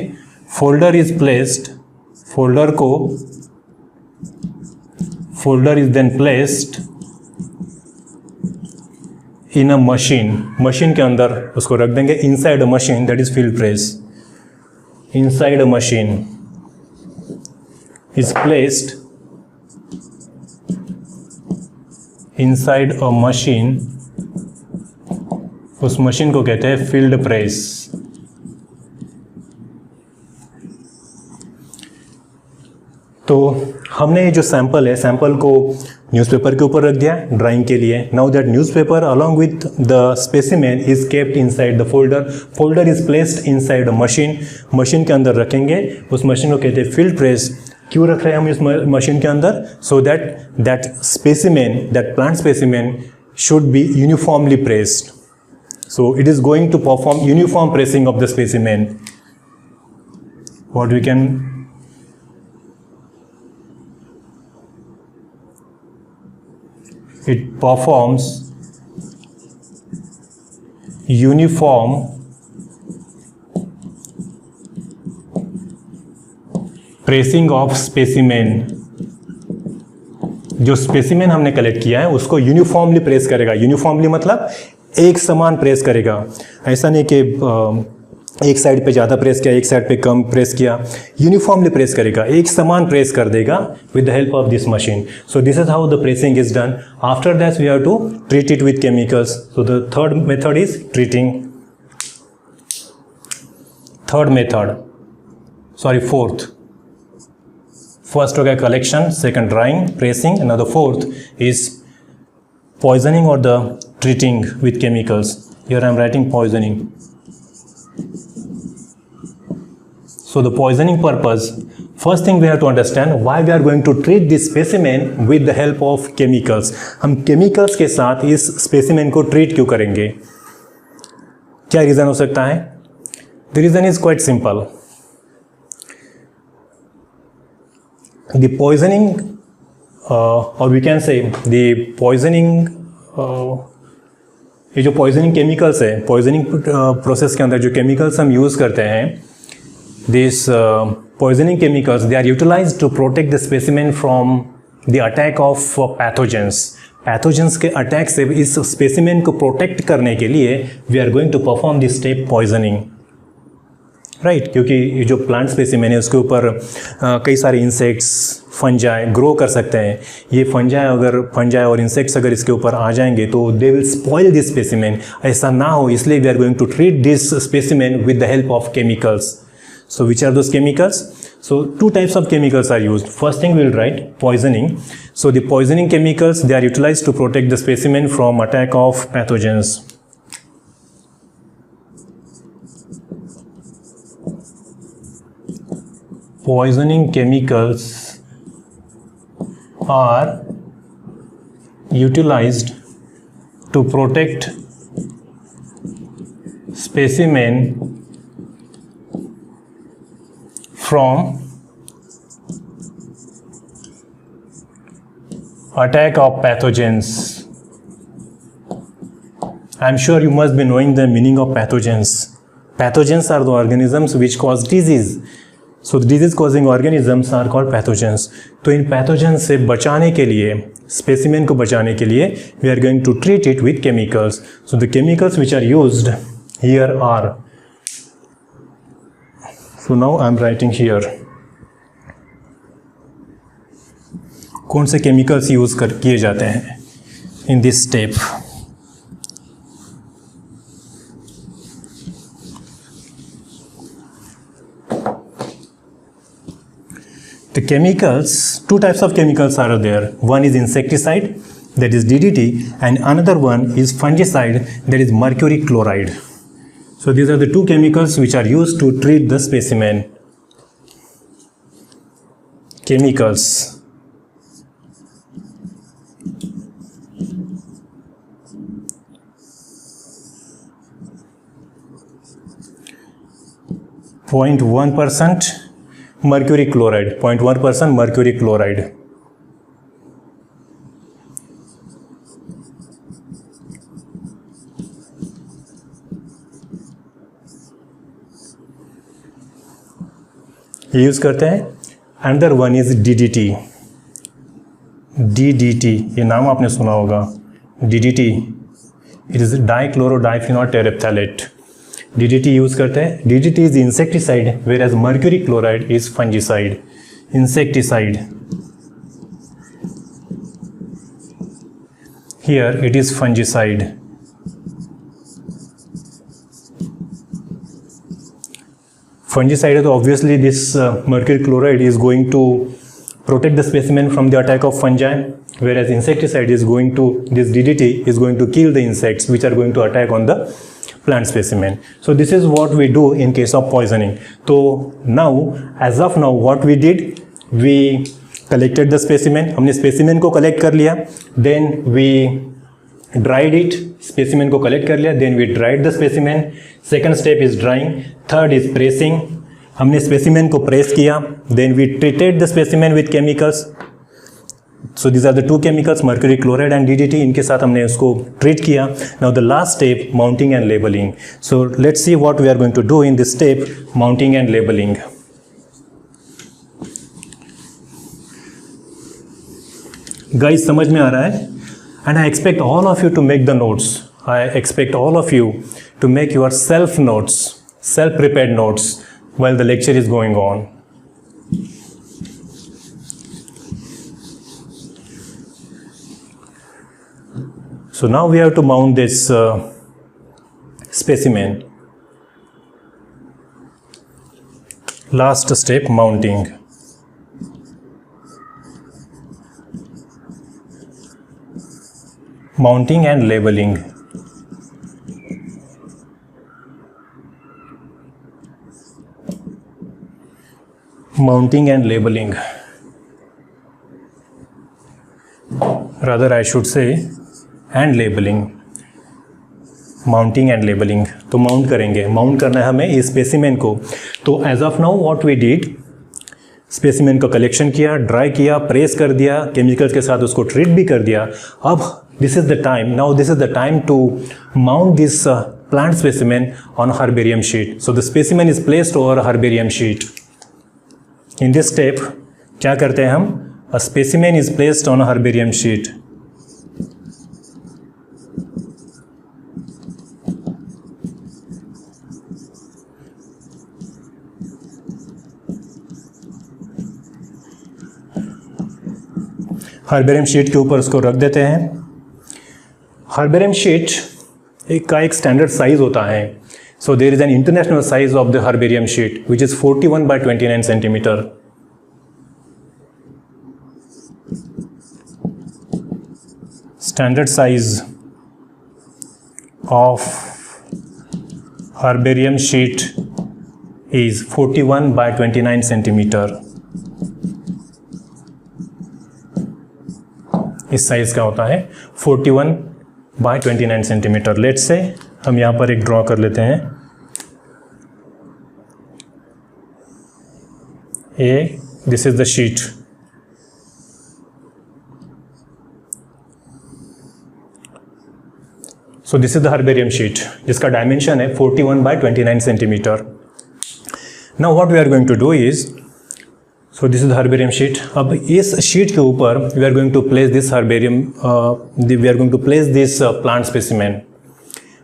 Folder is placed. Folder is then placed in a machine. Machine के अंदर उसको रख देंगे. inside a machine, that is field press. Inside a machine is placed inside a machine. उस machine को कहते हैं फील्ड प्रेस. तो हमने ये जो सैंपल है, सैंपल को न्यूज़पेपर के ऊपर रख दिया ड्राइंग के लिए. Now that newspaper along with the specimen is kept inside the folder. Folder is placed inside a machine. Machine के अंदर रखेंगे. उस मशीन को कहते हैं फील्ड प्रेस. क्यों रख रहे हैं हम इस मशीन के अंदर? So that specimen, that plant specimen should be uniformly pressed. So it is going to perform uniform pressing of the specimen. What we can it performs uniform pressing of specimen. जो specimen हमने collect किया है उसको uniformly press करेगा. Uniformly मतलब एक समान press करेगा. ऐसा नहीं कि एक साइड पे ज़्यादा प्रेस किया, एक साइड पे कम प्रेस किया. यूनिफॉर्मली प्रेस करेगा, एक समान प्रेस कर देगा with the help of this machine. So this is how the pressing is done. After that we have to treat it with chemicals. So the third method is treating. Fourth. First हो गया collection, second drying, pressing, and the fourth is poisoning और the treating with chemicals. Here I am writing poisoning. So the poisoning purpose, first thing we have to understand why we are going to treat this specimen with the help of chemicals. हम chemicals के साथ इस specimen को treat क्यों करेंगे? क्या reason हो सकता है? The reason is quite simple. The poisoning, or we can say the poisoning, ये जो poisoning chemicals है, poisoning process के अंदर जो chemicals हम use करते हैं, these poisoning chemicals, they are utilized to protect the specimen from the attack of pathogens. Pathogens के attack से इस specimen को protect करने के लिए we are going to perform this step poisoning. Right क्योंकि ये जो प्लांट स्पेसिमेन है उसके ऊपर कई सारे इंसेक्ट्स फंजाई ग्रो कर सकते हैं. ये फंजाई और इंसेक्ट्स अगर इसके ऊपर आ जाएंगे तो they will spoil this specimen. ऐसा ना हो इसलिए we are going to treat this specimen with the help of chemicals. So which are those chemicals? So two types of chemicals are used. First thing we'll write poisoning. So the poisoning chemicals, they are utilized to protect the specimen from attack of pathogens. Poisoning chemicals are utilized to protect specimen from attack of pathogens. I am sure you must be knowing the meaning of pathogens. Pathogens are the organisms which cause disease. So the disease causing organisms are called pathogens. तो इन pathogens से बचाने के लिए specimen को बचाने के लिए we are going to treat it with chemicals. So the chemicals which are used here are, so now I am writing here कौन से केमिकल्स यूज किए जाते हैं in this step. The chemicals, two types of chemicals are there. One is insecticide, that is DDT, and another one is fungicide, that is mercury chloride. So these are the two chemicals which are used to treat the specimen. Chemicals. .1% mercury chloride. 0.1% mercury chloride. ये use करते हैं. Another one is DDT. DDT ये नाम आपने सुना होगा. DDT it is dichlorodiphenol terephthalate. DDT use करते हैं. DDT is insecticide whereas mercury chloride is fungicide. Insecticide, here it is fungicide. Fungicide है तो obviously this mercury chloride is going to protect the specimen from the attack of fungi, whereas insecticide is going to, this DDT is going to kill the insects which are going to attack on the plant specimen. So this is what we do in case of poisoning. So now, as of now, what we did, we collected the specimen. हमने specimen को collect कर लिया, then we dried it. Specimen को collect कर लिया, then we dried the specimen. Second step is drying. Third is pressing. हमने specimen को press किया, then we treated the specimen with chemicals. So these are the two chemicals, mercury chloride and DDT. इनके साथ हमने उसको treat किया. Now the last step, mounting and labeling. So let's see what we are going to do in this step, mounting and labeling. Guys, समझ में आ रहा है? And I expect all of you to make the notes. I expect all of you to make your self notes, self-prepared notes while the lecture is going on. So now we have to mount this specimen. Last step, mounting. Mounting and labeling. Mounting and labeling. Rather, I should say, and labeling. Mounting and labeling. तो mount करेंगे. Mount करना है हमें इस specimen को. तो as of now what we did, specimen का collection किया, ड्राई किया, प्रेस कर दिया, केमिकल्स के साथ उसको ट्रीट भी कर दिया. अब this is the time, now this is the time to mount this plant specimen on herbarium sheet. So the specimen is placed over a herbarium sheet. In this step, क्या करते हैं हम? A specimen is placed on a herbarium sheet. Herbarium sheet के ऊपर उसको रख देते हैं। हर्बेरियम शीट एक स्टैंडर्ड साइज होता है। So there is an international size of the herbarium sheet which is 41 by 29 centimetre. Standard size of herbarium sheet is 41 by 29 centimeter। इस साइज का होता है 41 by 29 सेंटीमीटर। लेट्स से हम यहाँ पर एक ड्रॉ कर लेते हैं। This is the sheet. So this is the herbarium sheet जिसका डायमेंशन है 41 by 29 centimetre. Now what we are going to do is, so this is the herbarium sheet। अब इस शीट के ऊपर we are going to place this herbarium, we are going to place this plant specimen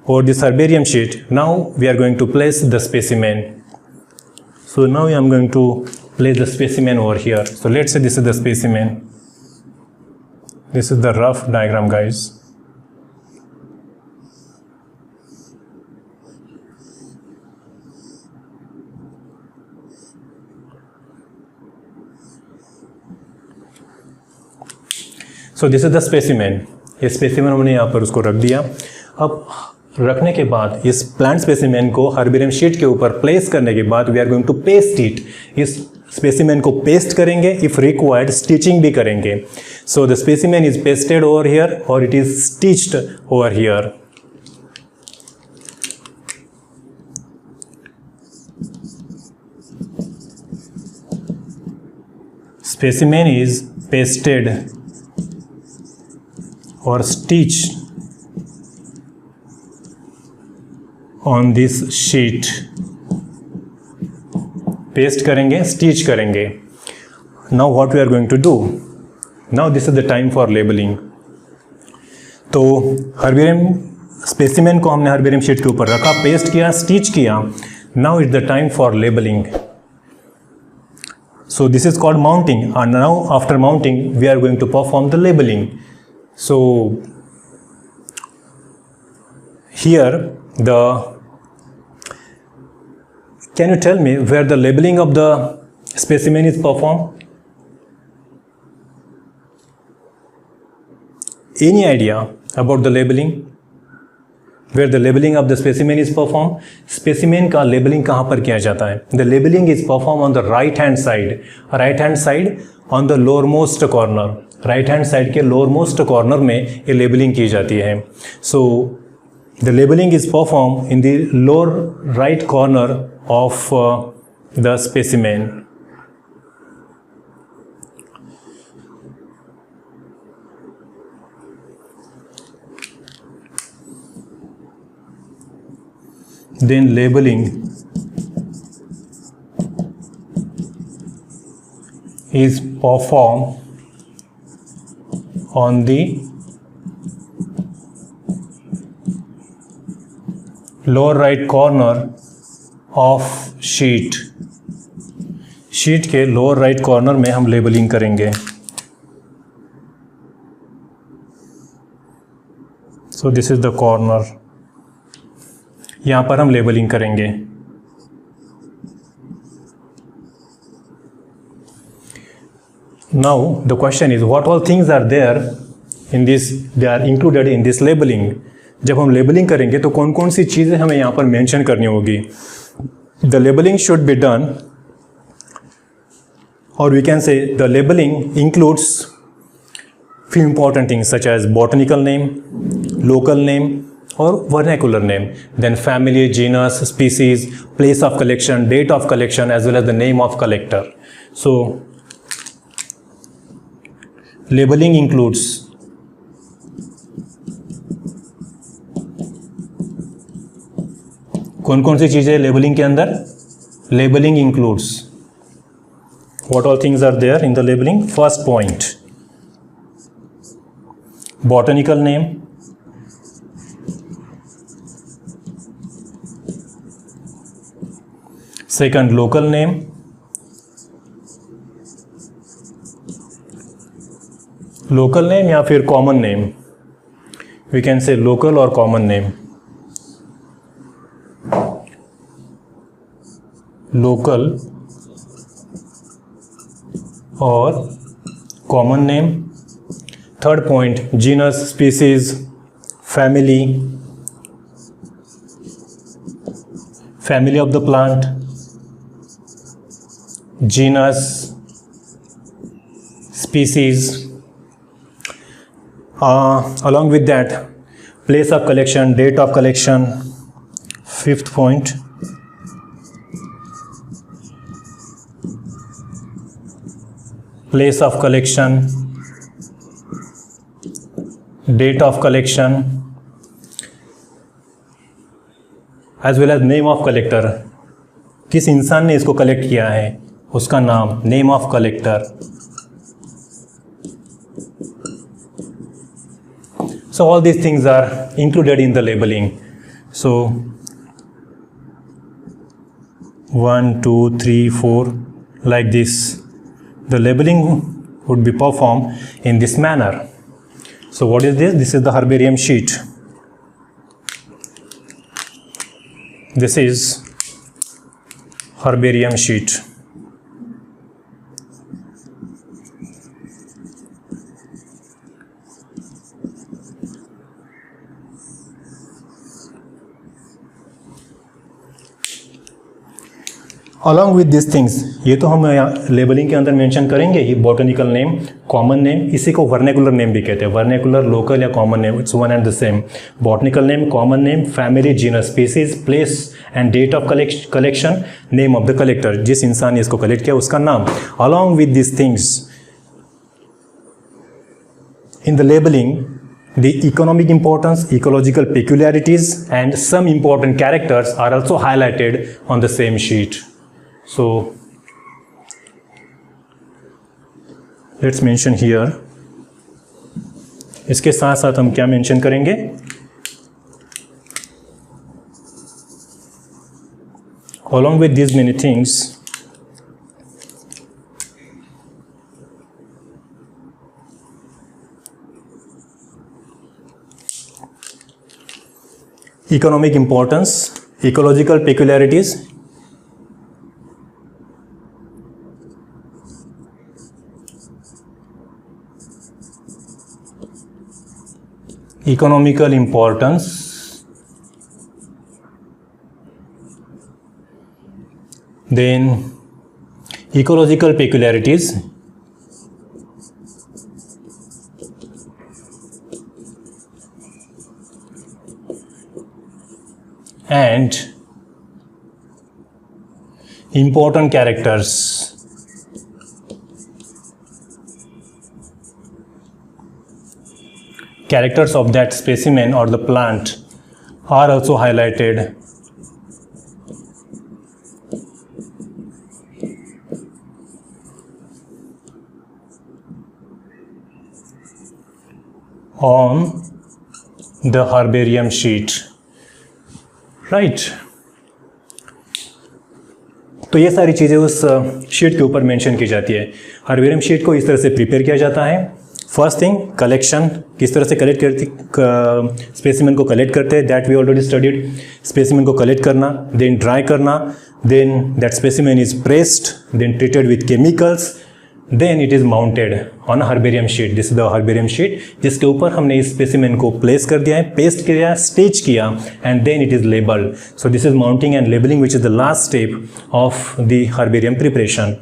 over this herbarium sheet। Now we are going to place the specimen। So now I am going to place the specimen over here। So let's say this is the specimen। This is the rough diagram, guys। So this is the specimen. ये specimen हमने यहाँ पर उसको रख दिया। अब रखने के बाद इस प्लांट स्पेसिमेन को हर्बेरियम शीट के ऊपर प्लेस करने के बाद we are going to paste it. इस स्पेसिमेन को पेस्ट करेंगे, इफ रिक्वायर्ड स्टिचिंग भी करेंगे। So the specimen is pasted over here और it is stitched over here. Specimen is pasted or stitched on this sheet। Paste करेंगे, stitch करेंगे। Now what we are going to do? Now this is the time for labeling। तो herbarium specimen को हमने herbarium sheet के ऊपर रखा, paste किया, stitch किया। Now it's the time for labeling। So this is called mounting, and now after mounting we are going to perform the labeling। So here can you tell me where the labeling of the specimen is performed? Any idea about the labeling? Where the labeling of the specimen is performed? Specimen का labeling कहाँ पर किया जाता है? The labeling is performed on the right hand side। Right hand side on the lowermost corner। Right hand side के lower most corner में ये labelling की जाती है। So the labelling is perform in the lower right corner of the specimen. Then labelling is performed on the lower right corner of sheet। Sheet के lower right corner में हम labelling करेंगे। So this is the corner, यहाँ पर हम labelling करेंगे। Now the question is what all things are there in this, they are included in this labeling। जब हम लेबलिंग करेंगे तो कौन कौन सी चीज़ें हमें यहाँ पर मेंशन करनी होगी। The labeling should be done, or we can say the labeling includes few important things such as botanical name, local name or vernacular name, then family, genus, species, place of collection, date of collection, as well as the name of collector। So labeling includes कौन कौन सी चीजें labelling के अंदर? Labelling includes what all things are there in the labeling? First point, botanical name, second local name, local name या फिर common name, we can say local और common name. Local और common name. Third point, genus, species, family, family of the plant, genus, species. Along with that, place of collection, date of collection. Fifth point, place of collection, date of collection, as well as name of collector. किस इंसान ने इसको कलेक्ट किया है उसका नाम, name of collector. So all these things are included in the labeling. So 1, 2, 3, 4 like this. The labeling would be performed in this manner. So what is this? This is the herbarium sheet. This is herbarium sheet. Along with this things, ये तो हम labelling के अंदर mention करेंगे ही, botanical name, common name, इसी को vernacular name भी कहते हैं। वर्नेकुलर, लोकल या common name, it's one and the same. Botanical name, common name, family, genus, species, place and date of collection, name of the collector, जिस इंसान ने इसको कलेक्ट किया उसका नाम। Along with this things in the labelling, the economic importance, ecological peculiarities and some important characters are also highlighted on the same sheet. So let's mention here. इसके साथ साथ हम क्या मेंशन करेंगे? Along with these many things, economic importance, ecological peculiarities, economical importance, then ecological peculiarities, and important characters. Characters of that specimen or the plant are also highlighted on the herbarium sheet. Right तो ये सारी चीज़ें उस sheet के ऊपर mention की जाती है। हर्बेरियम शीट को इस तरह से प्रिपेयर किया जाता है। फर्स्ट थिंग, कलेक्शन, किस तरह से कलेक्ट करती, स्पेसिमेन को कलेक्ट करते हैं, that we already studied. Specimen को कलेक्ट करना, देन ड्राई करना, then that specimen is pressed, then treated with chemicals, then it is mounted on herbarium sheet. This is the herbarium sheet, जिसके ऊपर हमने इस स्पेसिमेन को प्लेस कर दिया है, पेस्ट किया, स्टिच किया, and then it is labelled. So this is mounting and labelling which is the last step of the herbarium preparation.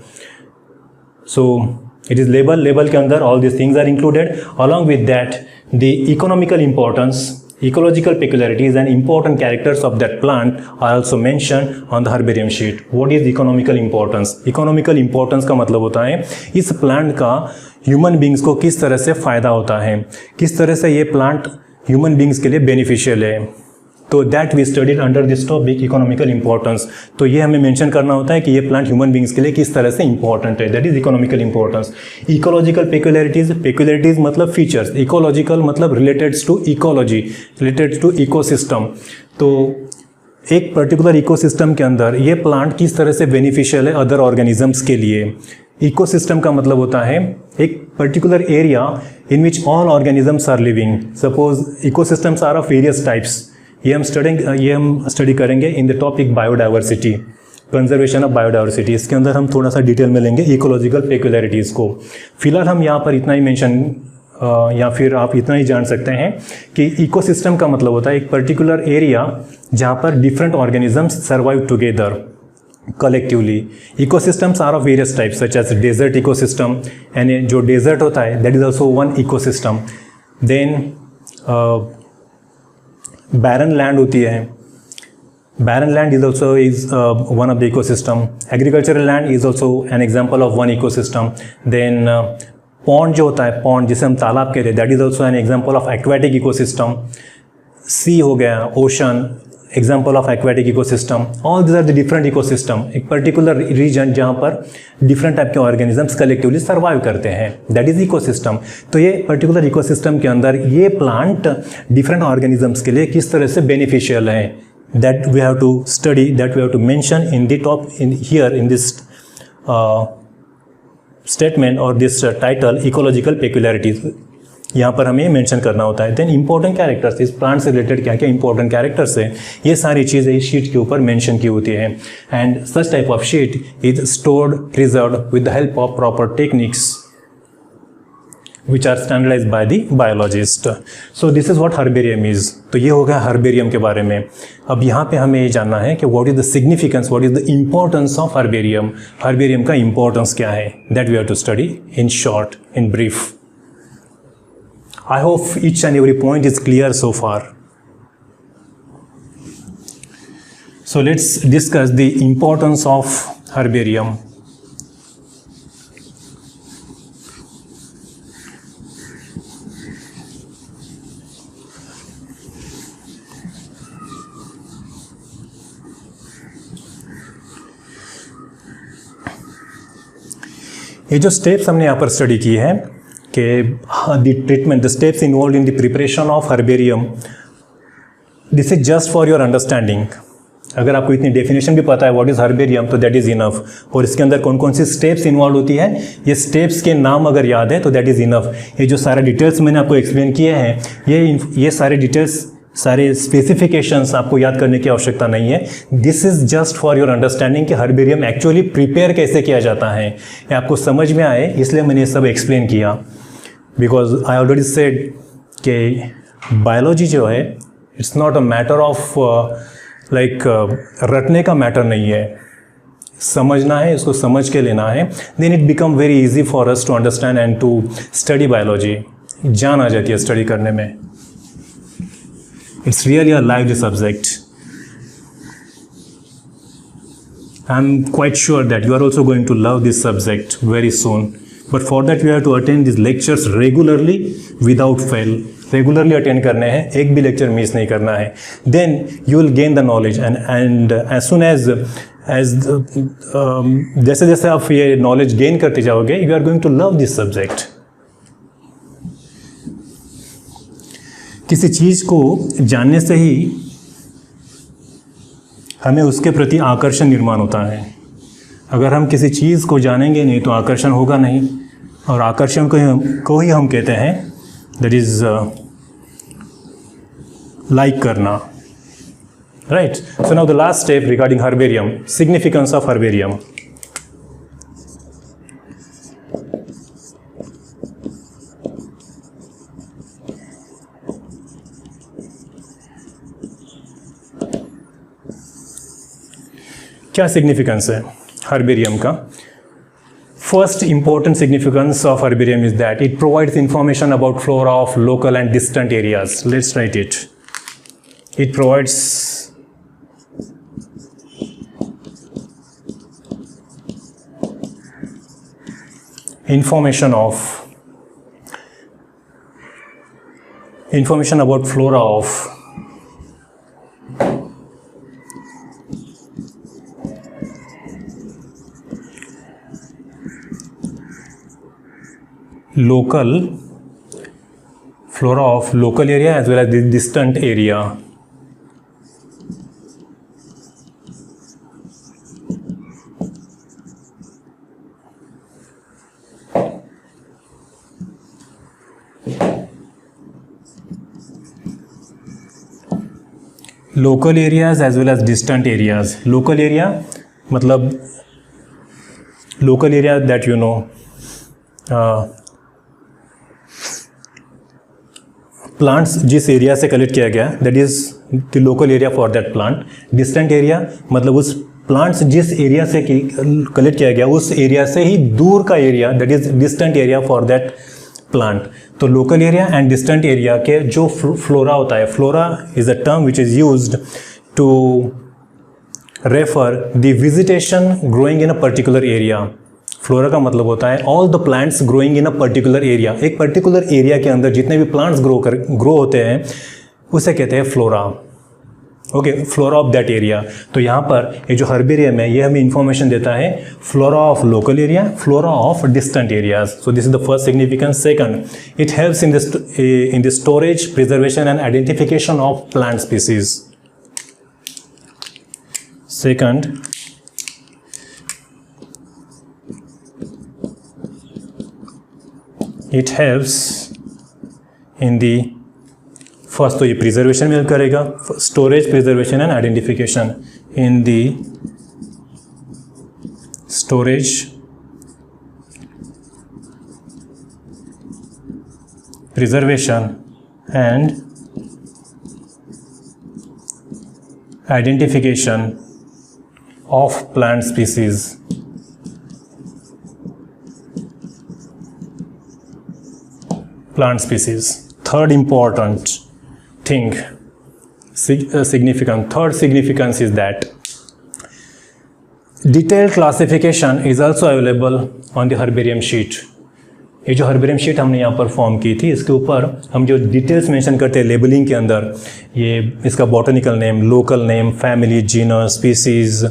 So it is label के अंदर all these things are included. Along with that, the economical importance, ecological peculiarities and important characters of that plant are also mentioned on the herbarium sheet. What is economical importance? Economical importance का मतलब होता है इस plant का human beings को किस तरह से फ़ायदा होता है, किस तरह से ये प्लांट ह्यूमन बींग्स के लिए बेनिफिशियल है। तो that we studied under this topic economical importance. तो ये हमें मेंशन करना होता है कि ये प्लांट ह्यूमन बींग्स के लिए किस तरह से इंपॉर्टेंट है, that is economical importance. Ecological peculiarities, peculiarities मतलब फीचर्स, इकोलॉजिकल मतलब related to ecology, related to ecosystem. तो एक पर्टिकुलर इकोसिस्टम के अंदर ये प्लांट किस तरह से बेनिफिशियल है अदर ऑर्गेनिजम्स के लिए, इकोसिस्टम का मतलब होता है एक particular area in which all organisms are living. Suppose ecosystems are of various types. ये हम स्टडी करेंगे in the topic biodiversity, conservation of biodiversity. इसके अंदर हम थोड़ा सा डिटेल में लेंगे इकोलॉजिकल पेक्युलरिटीज़ को. फिलहाल हम यहाँ पर इतना ही मेंशन या फिर आप इतना ही जान सकते हैं कि इकोसिस्टम का मतलब होता है एक पर्टिकुलर एरिया जहाँ पर different organisms survive together collectively. Ecosystems are of various types such as desert ecosystem, and जो desert होता है that is also one ecosystem. Then barren land होती है. Barren land is also one of the ecosystem. Agricultural land is also an example of one ecosystem. Then pond जो होता है, pond जिसे हम तालाब कहते हैं, that is also an example of aquatic ecosystem. Sea हो गया, ocean, example of aquatic ecosystem. All this are the different ecosystem. एक पर्टिकुलर रीजन जहाँ पर डिफरेंट टाइप के ऑर्गेनिजम्स कलेक्टिवली सर्वाइव करते हैं, दैट इज इकोसिस्टम. तो ये पर्टिकुलर इकोसिस्टम के अंदर ये प्लांट डिफरेंट ऑर्गेनिजम्स के लिए किस तरह से बेनिफिशियल है, that we have to study, that we have to mention in the top in this statement और दिस टाइटल इकोलॉजिकल पेक्युलरिटीज. यहाँ पर हमें मेंशन करना होता है. देन इंपॉर्टेंट कैरेक्टर्स, इस प्लांट से रिलेटेड क्या क्या इंपॉर्टेंट कैरेक्टर्स है, ये सारी चीज़ें इस शीट के ऊपर मेंशन की होती है. And such type of sheet is stored, preserved with the help of proper techniques which are standardised by the biologist. So this is what herbarium is. तो ये हो गया हर्बेरियम के बारे में. अब यहाँ पे हमें ये जानना है कि what is the significance, what is the importance of herbarium. Herbarium का इंपॉर्टेंस क्या है, that we have to study in short, in brief. I hope each and every point is clear so far. So let's discuss the importance of herbarium. ये जो steps हमने यहाँ पर study की है कि the treatment, the steps involve in the preparation of herbarium, this is just for your understanding. अगर आपको इतनी डेफिनेशन भी पता है व्हाट इज हर्बेरियम तो दैट इज इनफ. और इसके अंदर कौन कौन सी स्टेप्स इन्वॉल्व होती है, ये स्टेप्स के नाम अगर याद है तो दैट इज इनफ. ये जो सारे डिटेल्स मैंने आपको एक्सप्लेन किए हैं, ये सारे डिटेल्स, सारे स्पेसिफिकेशंस आपको याद करने की आवश्यकता नहीं है. This is just for your understanding कि हर्बेरियम एक्चुअली प्रिपेयर कैसे किया जाता है, ये आपको समझ में आए इसलिए मैंने ये सब एक्सप्लेन किया. बिकॉज आई ऑलरेडी सेड कि बायोलॉजी जो है it's not a matter of like रटने का मैटर नहीं है, समझना है, इसको समझ के लेना है. Then it become very easy for us to understand and to study biology. जान आ जाती है स्टडी करने में. It's really a lively subject. I am quite sure that you are also going to love this subject very soon. But for that you have to attend these lectures regularly without fail. Regularly attend करने हैं, एक भी lecture miss नहीं करना है. Then you will gain the knowledge and as soon as जैसे जैसे आप ये knowledge gain करते जाओगे, you are going to love this subject. किसी चीज़ को जानने से ही हमें उसके प्रति आकर्षण निर्माण होता है. अगर हम किसी चीज़ को जानेंगे नहीं तो आकर्षण होगा नहीं, और आकर्षण को ही हम कहते हैं दैट इज लाइक करना, right. So now the last step regarding herbarium, significance of herbarium. क्या सिग्निफिकेंस है हर्बेरियम का? First important significance of herbarium is that it provides information about flora of local and distant areas. Let's write it. It provides information about flora of flora of local area as well as the distant area. local areas as well as distant areas. Local area मतलब local area that you know plants जिस area से collect किया गया that is the local area for that plant. Distant area मतलब उस plants जिस area से collect किया गया उस एरिया से ही दूर का area that is distant area for that plant. तो local area and distant area के जो फ्लोरा होता है, flora is a term which is used to refer the vegetation growing in a particular area. Flora का मतलब होता है all the plants growing in a particular area. एक particular area के अंदर जितने भी प्लांट्स ग्रो होते हैं उसे कहते हैं flora. Okay, flora of that area. तो यहाँ पर ये जो हर्बेरियम है ये हमें इंफॉर्मेशन देता है flora of local area, flora of distant areas. So this is the first significance. Second, it helps in the storage, preservation and identification of plant species. Second, it helps in the first तो ये preservation में help करेगा, storage, preservation and identification. In the storage, preservation and identification of plant species. Plant species. Third important thing, significant. Third significance is that detailed classification is also available on the herbarium sheet. ये जो herbarium sheet हमने यहाँ पर form की थी इसके ऊपर हम जो डिटेल्स मेंशन करते हैं लेबलिंग के अंदर, ये इसका botanical name, local name, family, genus, species,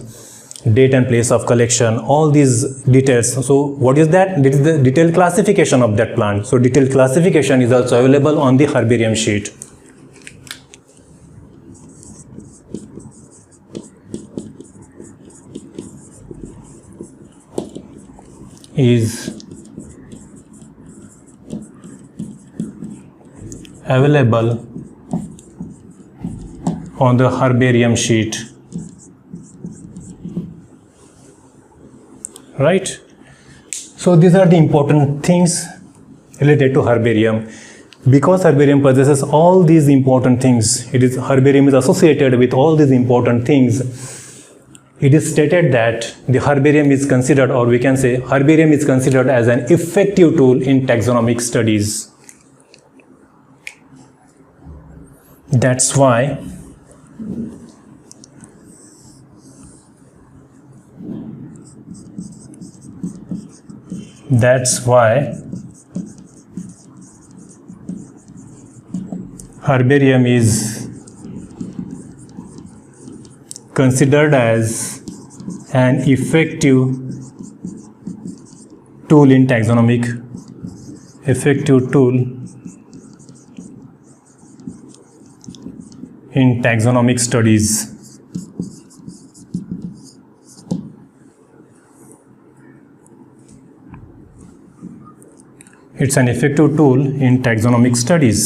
date and place of collection, all these details. So what is that? This is the detailed classification of that plant. So detailed classification is also available on the herbarium sheet. Is available on the herbarium sheet. Right? So these are the important things related to herbarium. Because herbarium possesses all these important things, herbarium is associated with all these important things. It is stated that the herbarium is considered, or we can say herbarium is considered as an effective tool in taxonomic studies. That's why herbarium is considered as an effective tool in taxonomic studies. It's an effective tool in taxonomic studies.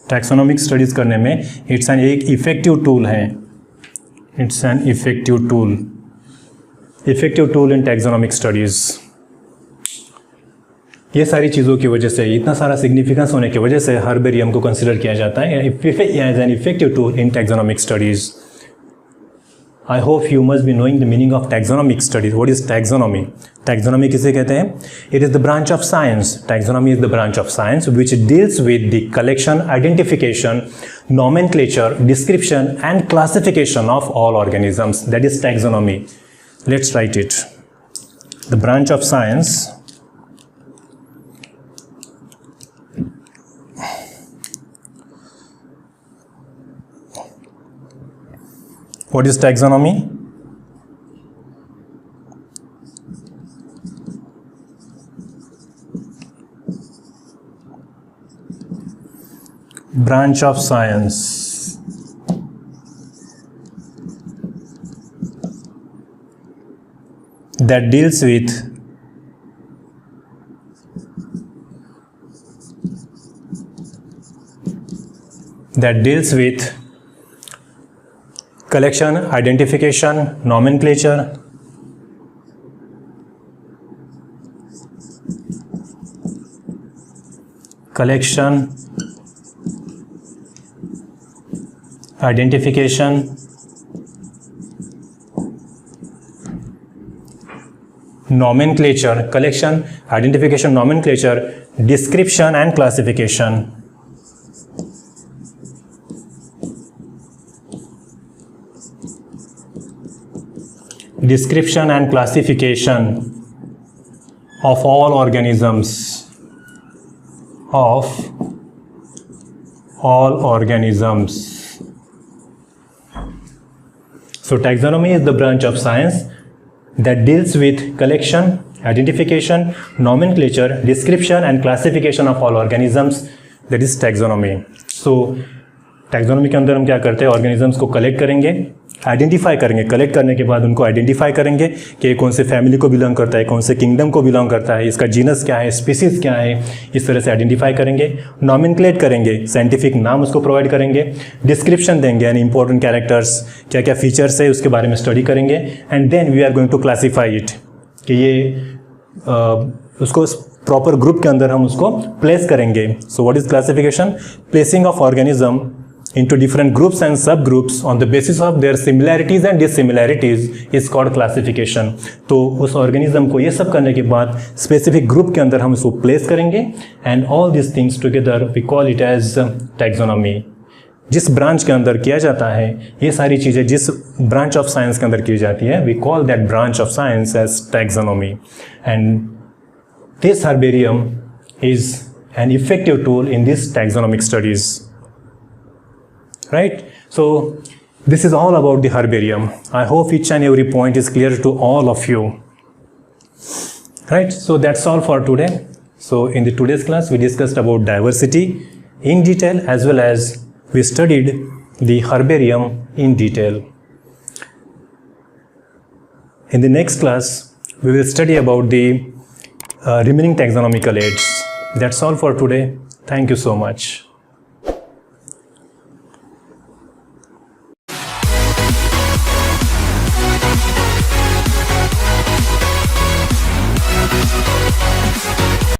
Taxonomic studies करने में it's an एक effective tool है. It's an effective tool in taxonomic studies. ये सारी चीज़ों की वजह से, इतना सारा सिग्निफिकेंस होने की वजह से हर्बेरियम को कंसिडर किया जाता है as an effective tool in taxonomic studies. I hope you must be knowing the meaning of taxonomic studies. What is taxonomy? Taxonomy किसे कहते हैं? It is the branch of science. Taxonomy is the branch of science which deals with the collection, identification, nomenclature, description and classification of all organisms. That is taxonomy. Let's write it. The branch of science What is taxonomy? Branch of science that deals with collection, identification, nomenclature, collection, identification, nomenclature, collection, identification, nomenclature, description and classification. Description and classification of all organisms. Of all organisms. So taxonomy is the branch of science that deals with collection, identification, nomenclature, description and classification of all organisms. That is taxonomy. So taxonomy के अंदर हम क्या करते हैं, organisms को collect करेंगे, identify करेंगे, collect करने के बाद उनको आइडेंटिफाई करेंगे कि ये कौन से फैमिली को बिलोंग करता है, कौन से किंगडम को बिलोंग करता है, इसका जीनस क्या है, स्पीसीज क्या है, इस तरह से आइडेंटिफाई करेंगे, नॉमिनक्लेट करेंगे, साइंटिफिक नाम उसको प्रोवाइड करेंगे, डिस्क्रिप्शन देंगे यानी इंपॉर्टेंट कैरेक्टर्स क्या क्या फीचर्स है उसके बारे में स्टडी करेंगे, and then we are going to classify it कि ये उसको प्रॉपर ग्रुप के अंदर हम उसको प्लेस करेंगे. So what is classification? Placing of organism into different groups and subgroups on the basis of their similarities and dissimilarities is called classification. तो उस organism को ये सब करने के बाद specific group के अंदर हम उसको place करेंगे and all these things together we call it as taxonomy. जिस ब्रांच के अंदर किया जाता है ये सारी चीज़ें, जिस ब्रांच ऑफ साइंस के अंदर की जाती है, we call that branch of science as taxonomy. And this herbarium is an effective tool in this taxonomic studies. Right? So this is all about the herbarium. I hope each and every point is clear to all of you. Right? So that's all for today. So in the today's class we discussed about diversity in detail as well as we studied the herbarium in detail. In the next class we will study about the remaining taxonomical aids. That's all for today. Thank you so much.